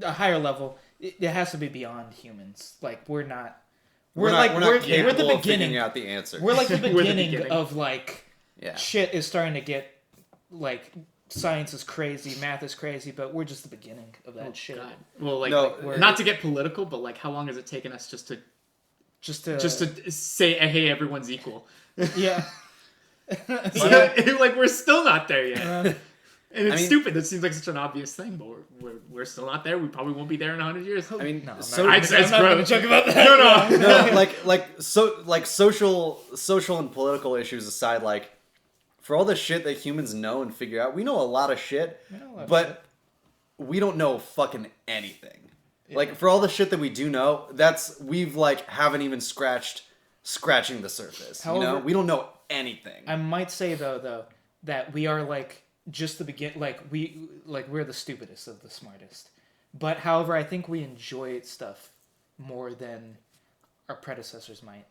a higher level, it has to be beyond humans. Like, we're the beginning. Figuring out the answer. We're like the We're the beginning beginning. of like, Yeah. shit is starting to get, like, science is crazy, math is crazy, but we're just the beginning of that shit. God. Well, like, No, not to get political, but like, how long has it taken us just to say, hey, everyone's equal? yeah. Like, we're still not there yet. And it's I mean, stupid. That seems like such an obvious thing, but we're still not there. We probably won't be there in 100 years. I mean, No, so I'm it's not going to gross. joke about that. no, social and political issues aside, like for all the shit that humans know and figure out, we know a lot of shit, but we don't know fucking anything. Yeah. Like for all the shit that we do know, we've like haven't even scratching the surface. However, we don't know anything. I might say though that we are like just the we're the stupidest of the smartest. But however, I think we enjoy stuff more than our predecessors might.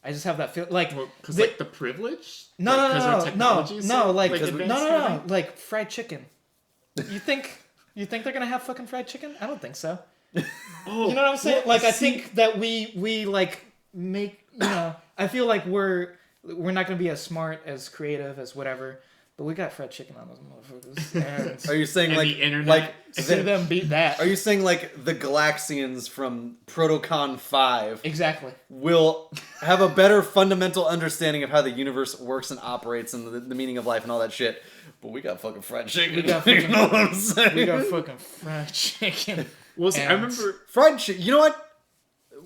I just have that feel like because like the privilege. No, like, no, our technology is so, like advanced no, like fried chicken. You think they're gonna have fucking fried chicken? I don't think so. Oh, you know what I'm saying? Like, I think that we like make, I feel like we're not gonna be as smart, as creative, as whatever. But we got fried chicken on those motherfuckers. And Are you saying and like the internet? like see them beat that. Are you saying like the Galaxians from Protocon 5 Exactly. will have a better fundamental understanding of how the universe works and operates and the meaning of life and all that shit? But we got fucking fried chicken. We got You know what I'm saying? We got fucking fried chicken. Well, see, I And- remember. fried chicken. You know what?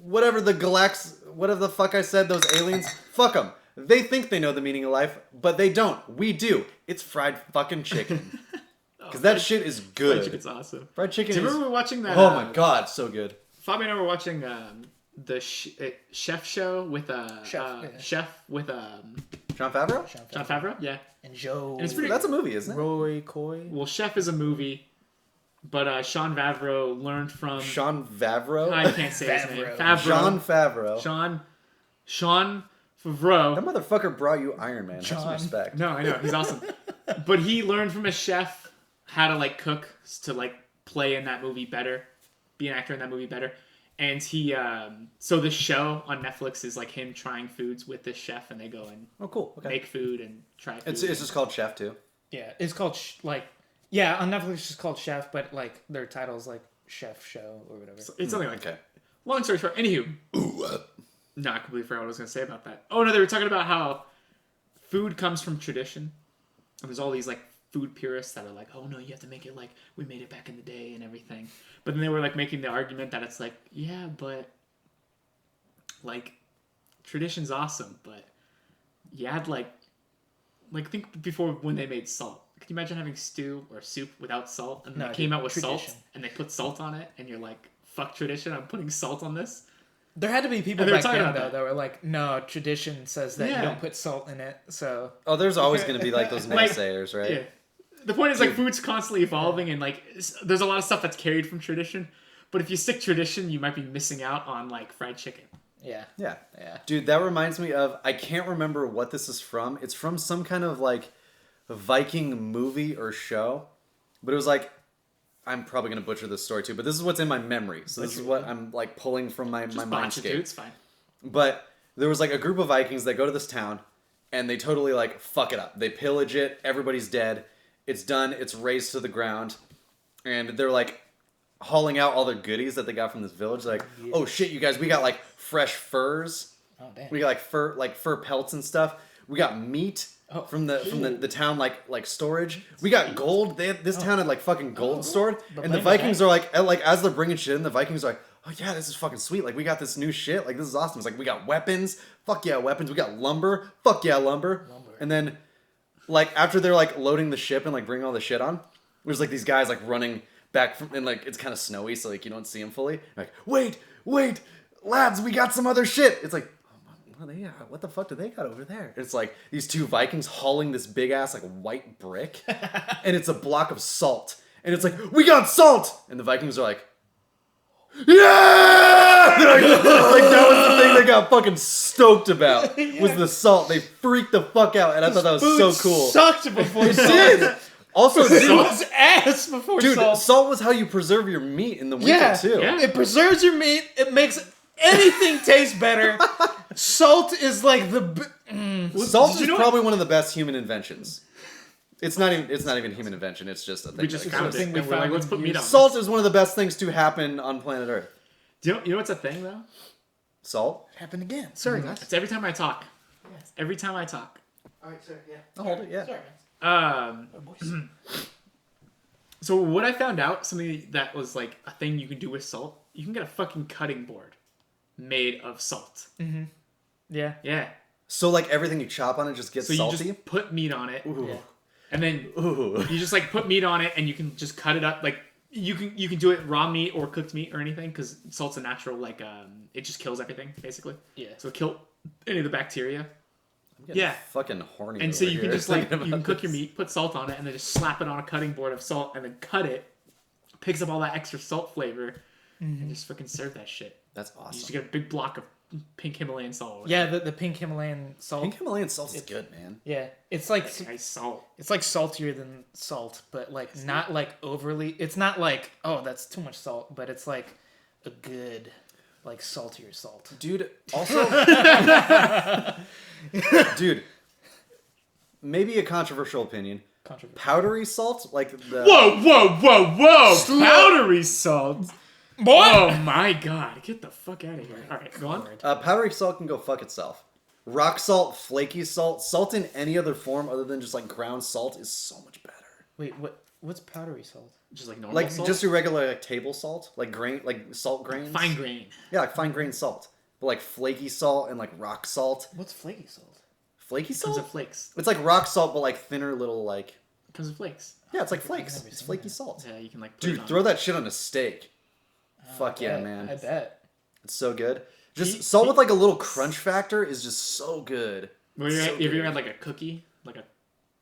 Whatever the fuck I said, those aliens, fuck them. They think they know the meaning of life, but they don't. We do. It's fried fucking chicken. Because that shit is good. Fried chicken's awesome. Fried chicken Do you is... remember watching that? Oh my god, so good. Fabi and I were watching the chef show with chef with John Favreau? John Favreau. Yeah, And Joe. and it's pretty. That's a movie, isn't it? Roy Coy. Well, Chef is a movie, but Sean Favreau learned from. Sean Favreau? I can't say his name. Favreau. Sean Favreau. Sean Favreau. That motherfucker brought you Iron Man. Have some John. respect. No, I know he's awesome, but he learned from a chef how to like cook to like play in that movie better, be an actor in that movie better. And he, so the show on Netflix is like him trying foods with this chef, and they go and Oh, cool. Okay. make food and try food. It's just called Chef, too. Yeah, it's called on Netflix it's just called Chef, but like their title's like Chef Show or whatever. It's something like Okay. that. Long story short, anywho. No, I completely forgot what I was going to say about that. Oh, no, they were talking about how food comes from tradition. And there's all these, like, food purists that are like, oh, no, you have to make it like we made it back in the day and everything. But then they were, like, making the argument that it's like, yeah, but, like, tradition's awesome, but you had, like, think before when they made salt. Could you imagine having stew or soup without salt? And No, they came out with tradition. salt, and they put salt on it, and you're like, fuck tradition, I'm putting salt on this? There had to be people And they were back talking then about though that were like, no, tradition says that Yeah. you don't put salt in it. So Oh, there's always going to be, like, those Like- naysayers, right? Yeah. the point is like food's constantly evolving, and like there's a lot of stuff that's carried from tradition. But if you stick tradition, you might be missing out on like fried chicken. Yeah. Yeah. Yeah. Dude, that reminds me of, I can't remember what this is from. It's from some kind of like Viking movie or show. But it was like, I'm probably going to butcher this story too, but this is what's in my memory. So this is what I'm like pulling from my Botch it, dude. mindscape. It's fine. But there was like a group of Vikings that go to this town and they totally like fuck it up. They pillage it. Everybody's dead. It's done. It's razed to the ground. And they're like hauling out all their goodies that they got from this village. Like, oh shit, you guys, we got like fresh furs. Oh damn. We got like fur pelts and stuff. We got meat from the town like storage. We got gold. This town had like fucking gold stored. And the Vikings are like as they're bringing shit in, the Vikings are like, oh yeah, this is fucking sweet. Like we got this new shit. Like this is awesome. It's like we got weapons. Fuck yeah, weapons. We got lumber. Fuck yeah, lumber. And then like after they're like loading the ship and like bringing all the shit on, there's like these guys like running back from, and like it's kind of snowy, so like you don't see them fully. Like wait, lads, we got some other shit. It's like, what the fuck do they got over there? It's like these two Vikings hauling this big ass like white brick, and it's a block of salt, and it's like, we got salt, and the Vikings are like, yeah, like that was the thing they got fucking stoked about was the salt. They freaked the fuck out, and I thought that was so cool. Sucked before It salt. did. Also, It was ass before dude, salt. salt was how you preserve your meat in the winter too. Yeah. It preserves your meat. It makes anything taste better. Salt is like the. Salt is probably one of the best human inventions. It's not even human invention. It's just a thing. We just that found exists. it. we And we're like, found let's and put meat on used. this. Salt is one of the best things to happen on planet Earth. Do you know what's a thing though? Salt? Happened again. Sorry, guys. It's every time I talk. Yes. Every time I talk. All right, sir. Yeah. I'll hold it, yeah. Sorry, Um. man. Boys. So what I found out, something that was like a thing you can do with salt, you can get a fucking cutting board made of salt. Yeah. Yeah. So like everything you chop on it just gets So you salty? just put meat on it, Ooh. Yeah. and then Ooh. you just like put meat on it, and you can just cut it up. Like you can do it raw meat or cooked meat or anything, because salt's a natural like it just kills everything basically. Yeah. So it kill any of the bacteria. I'm getting Yeah. fucking horny. And so over you can here just like you thinking can about cook your this. meat, put salt on it, and then just slap it on a cutting board of salt, and then cut it. Picks up all that extra salt flavor, and just fucking serve that shit. That's You just awesome. get a big block of pink Himalayan salt. Yeah, the pink Himalayan salt. Pink Himalayan salt is good, man. Yeah, it's like Nice salt. it's like saltier than salt, but like not like overly. It's not like, oh, that's too much salt, but it's like a good like saltier salt. Dude, also dude, maybe a controversial opinion. Controversial. Powdery salt, like the Whoa! Powdery salt. Boy! Oh my god! Get the fuck out of here! All right, go on. powdery salt can go fuck itself. Rock salt, flaky salt, salt in any other form other than just like ground salt is so much better. Wait, what's powdery salt? Just like normal Like salt. just your regular like table salt, like grain, like salt grains. fine grain. Yeah, like fine grain salt. But like flaky salt and like rock salt. What's flaky salt? Flaky Comes salt? in flakes. It's like rock salt, but like thinner little like. Comes in flakes. Yeah, it's like flakes. never It's seen flaky that. salt. Yeah, you can like. Put Dude, it on. throw that shit on a steak. Fuck yeah, I man. bet. It's so good. Just He- salt he- with like a little crunch factor is just so good. Have So you ever good. had like a cookie, like a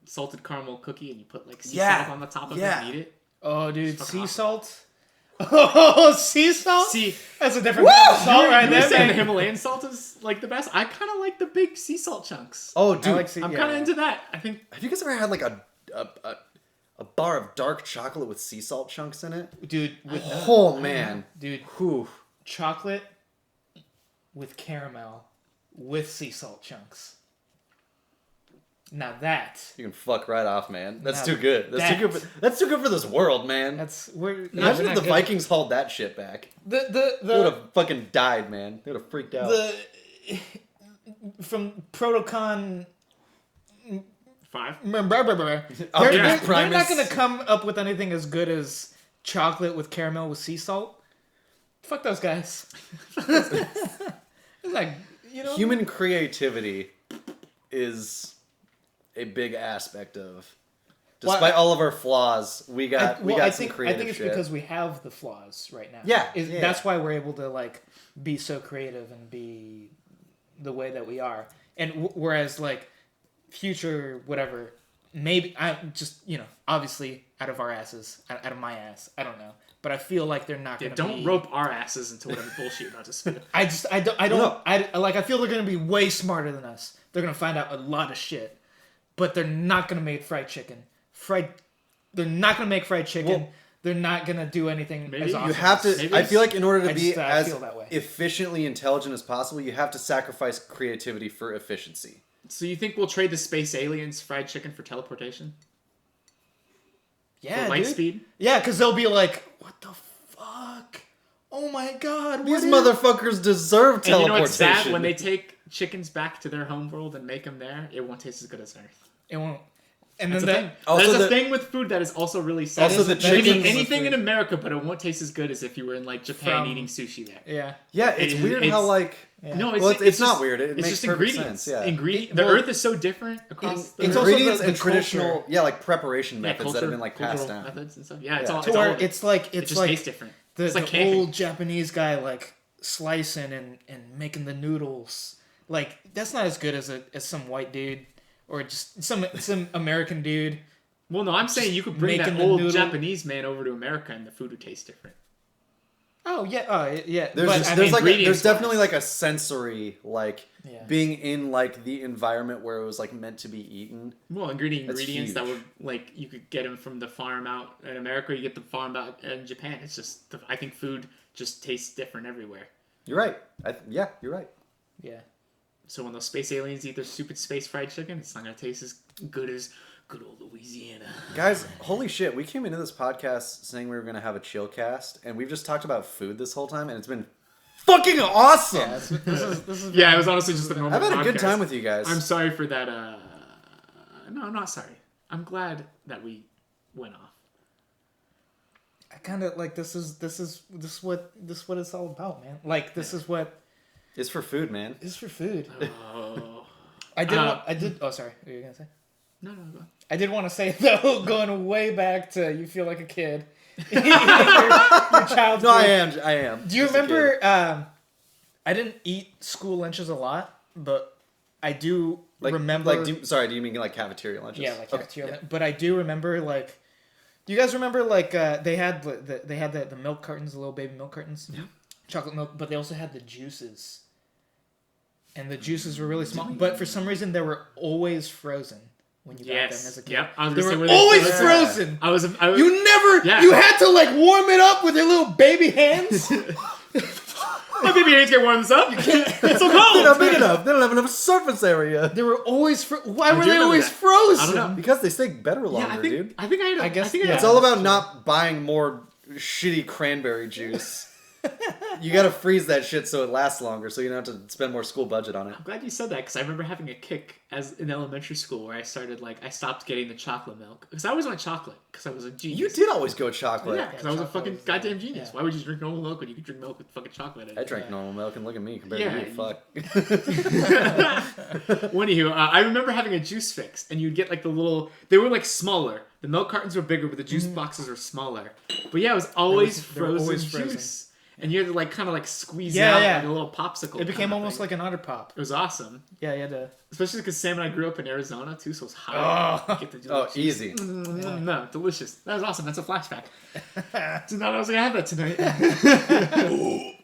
salted caramel cookie, and you put like sea Yeah, salt on the top of yeah. it and eat it? Oh, dude, fucking sea awesome. salt. Oh, sea salt. See, That's a different kind of salt you right were there, saying the man. Himalayan salt is like the best. I kind of like the big sea salt chunks. Oh, dude. I like sea- I'm yeah, kind of yeah. into that. I think Have you guys ever had like a bar of dark chocolate with sea salt chunks in it? Dude, with Oh man. dude, Whew. chocolate with caramel with sea salt chunks. Now that You can fuck right off, man. That's Now too good. That's too good. That's too good for this world, man. that's where Imagine if the Vikings hauled that shit back. the They would have fucking died, man. They would have freaked out. the from Protocon. 5. They're Optimus not Primus. gonna come up with anything as good as chocolate with caramel with sea salt. Fuck those guys. It's like, you know, Human creativity is a big aspect of. Well, Despite all of our flaws, we got some I creative think it's shit. because we have the flaws right now. Yeah, yeah. That's why we're able to like be so creative and be the way that we are. And whereas like future whatever maybe I'm just obviously out of our asses, out of my ass. I don't know, but I feel like they're not going to. Don't rope our asses into whatever bullshit you're about to spit. I feel they're going to be way smarter than us. They're going to find out a lot of shit, but they're not going to make fried chicken. They're not going to make fried chicken. Well, they're not going to do anything maybe as awesome. You have to. I feel like in order to be as feel that way. efficiently intelligent as possible, you have to sacrifice creativity for efficiency. So you think we'll trade the space aliens fried chicken for teleportation? Yeah, For light dude. speed? Yeah, because they'll be like, what the fuck? Oh my god, These motherfuckers deserve And you know teleportation. what's sad? When they take chickens back to their home world and make them there, it won't taste as good as Earth. It won't. And That's then a thing. Also There's a the- thing with food that is also really sad. Also the You can eat chickens- anything in America, but it won't taste as good as if you were in like Japan From- eating sushi there. Yeah. Yeah, it's weird how it's- like. Yeah. No, Well, it's not just, weird. It it's makes just perfect ingredients. sense, yeah. The Well, Earth is so different across the it's also Ingredients the and traditional, culture. like preparation methods that have been like passed cultural down. methods and stuff. Yeah, it's Yeah. all. To It's all where of it. it's like It it's just like tastes different. the, It's like the camping. old Japanese guy like slicing and making the noodles. Like that's not as good as some white dude or just some American dude. Well, no, I'm saying you could bring that making the old noodle- Japanese man over to America and the food would taste different. Oh yeah, yeah. There's but, just, I there's mean, like there's ingredients-wise. definitely like a sensory like Yeah. being in like the environment where it was like meant to be eaten. Well, That's ingredients that huge. were like you could get them from the farm out in America. You get the farm out in Japan. It's just I think food just tastes different everywhere. You're right. Yeah, you're right. yeah. So when those space aliens eat their stupid space fried chicken, it's not gonna taste as good as good old Louisiana. Guys, holy shit, we came into this podcast saying we were going to have a chill cast, and we've just talked about food this whole time, and it's been fucking awesome! Yeah, this is Yeah, it was honestly just a normal. I've had a good podcast. time with you guys. I'm sorry for that. No, I'm not sorry. I'm glad that we went off. I kind of like this is what it's all about, man. Like this is what It's for food, man. is for food. Oh. I did. Oh, sorry. What were you gonna say? No, go on. I did want to say though, going way back to you feel like a kid. your childhood. No, I am. Do you Just a remember? kid. I didn't eat school lunches a lot, but I do Like, remember. do you mean like cafeteria lunches? Yeah, like Okay, cafeteria. yeah. But I do remember like. Do you guys remember like they had the milk cartons, the little baby milk cartons, chocolate milk, but they also had the juices. And the juices were really small, but for some reason they were always frozen when you got them as a kid. Yep. I was They gonna say, were were they always frozen? frozen. I was. You never. Yeah. You had to like warm it up with your little baby hands. My baby hands get warmed up. It's so They're not cold. big enough. They don't have enough surface area. They were always. Why I were do they remember always that. frozen? I don't know. Because they stay better longer, Yeah, dude. I think I had. I guess- think I yeah. had It's all about not buying more shitty cranberry juice. You gotta freeze that shit so it lasts longer, so you don't have to spend more school budget on it. I'm glad you said that because I remember having a kick as in elementary school where I started I stopped getting the chocolate milk because I always went chocolate because I was a genius. You did always go chocolate. Yeah, because I was a chocolate fucking was, goddamn genius. yeah. Why would you drink normal milk when you could drink milk with fucking chocolate in I it? drank normal milk and look at me compared Yeah, to you. you- Fuck. Anywho, I remember having a juice fix, and you'd get like the little. They were like smaller. The milk cartons were bigger, but the juice boxes were smaller. But yeah, it was always they were frozen always juice, frozen. and you had to like kind of like squeeze Yeah, out yeah. like a little popsicle. It became kinda almost thing. like an otter pop. It was awesome, Yeah, you had to. especially because Sam and I grew up in Arizona too, so it was hot. Oh. Get the Oh, juice. easy. No, delicious. That was awesome. That's a flashback. Did not know I was gonna have that tonight.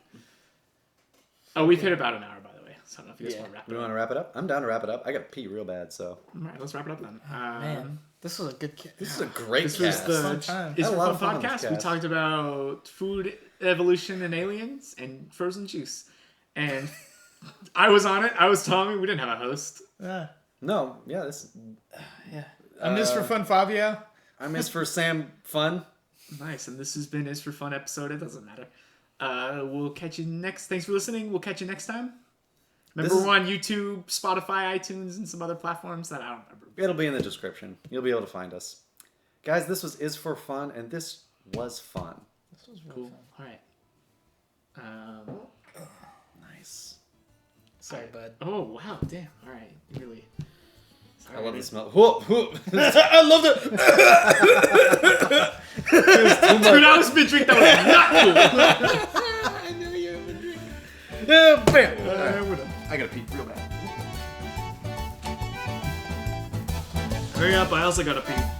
Oh, we've hit about an hour, by the way. So I don't know if you guys Yeah. want to wrap it We up. want to wrap it up? I'm down to wrap it up. I gotta pee real bad, so. All right, let's wrap it up then. Man, this was a good kid. This is a great This was cast. the Fun time. Is I had a for lot Fun of fun on this podcast. We cast. talked about food evolution and aliens and frozen juice. And I was on it. I was Tommy. We didn't have a host. No, yeah, this. Yeah. I'm Miss for Fun Fabio. I miss for Sam Fun. Nice. And this has been Is for Fun episode. It doesn't matter. We'll catch you next. Thanks for listening. We'll catch you next time. Remember, This is- we're on YouTube, Spotify, iTunes, and some other platforms that I don't remember. It'll be in the description. You'll be able to find us. Guys, this was Is for Fun, and this was fun. This was real Cool. fun. All right. Nice. Sorry, bud. Oh, wow. Damn. All right. You really. Sorry, I love man. the smell. Whoop, whoop. I love it. Dude, I was mid-drink. That was not cool. I knew you were drinking. Bam. I gotta pee real bad. Hurry up, I also gotta pee.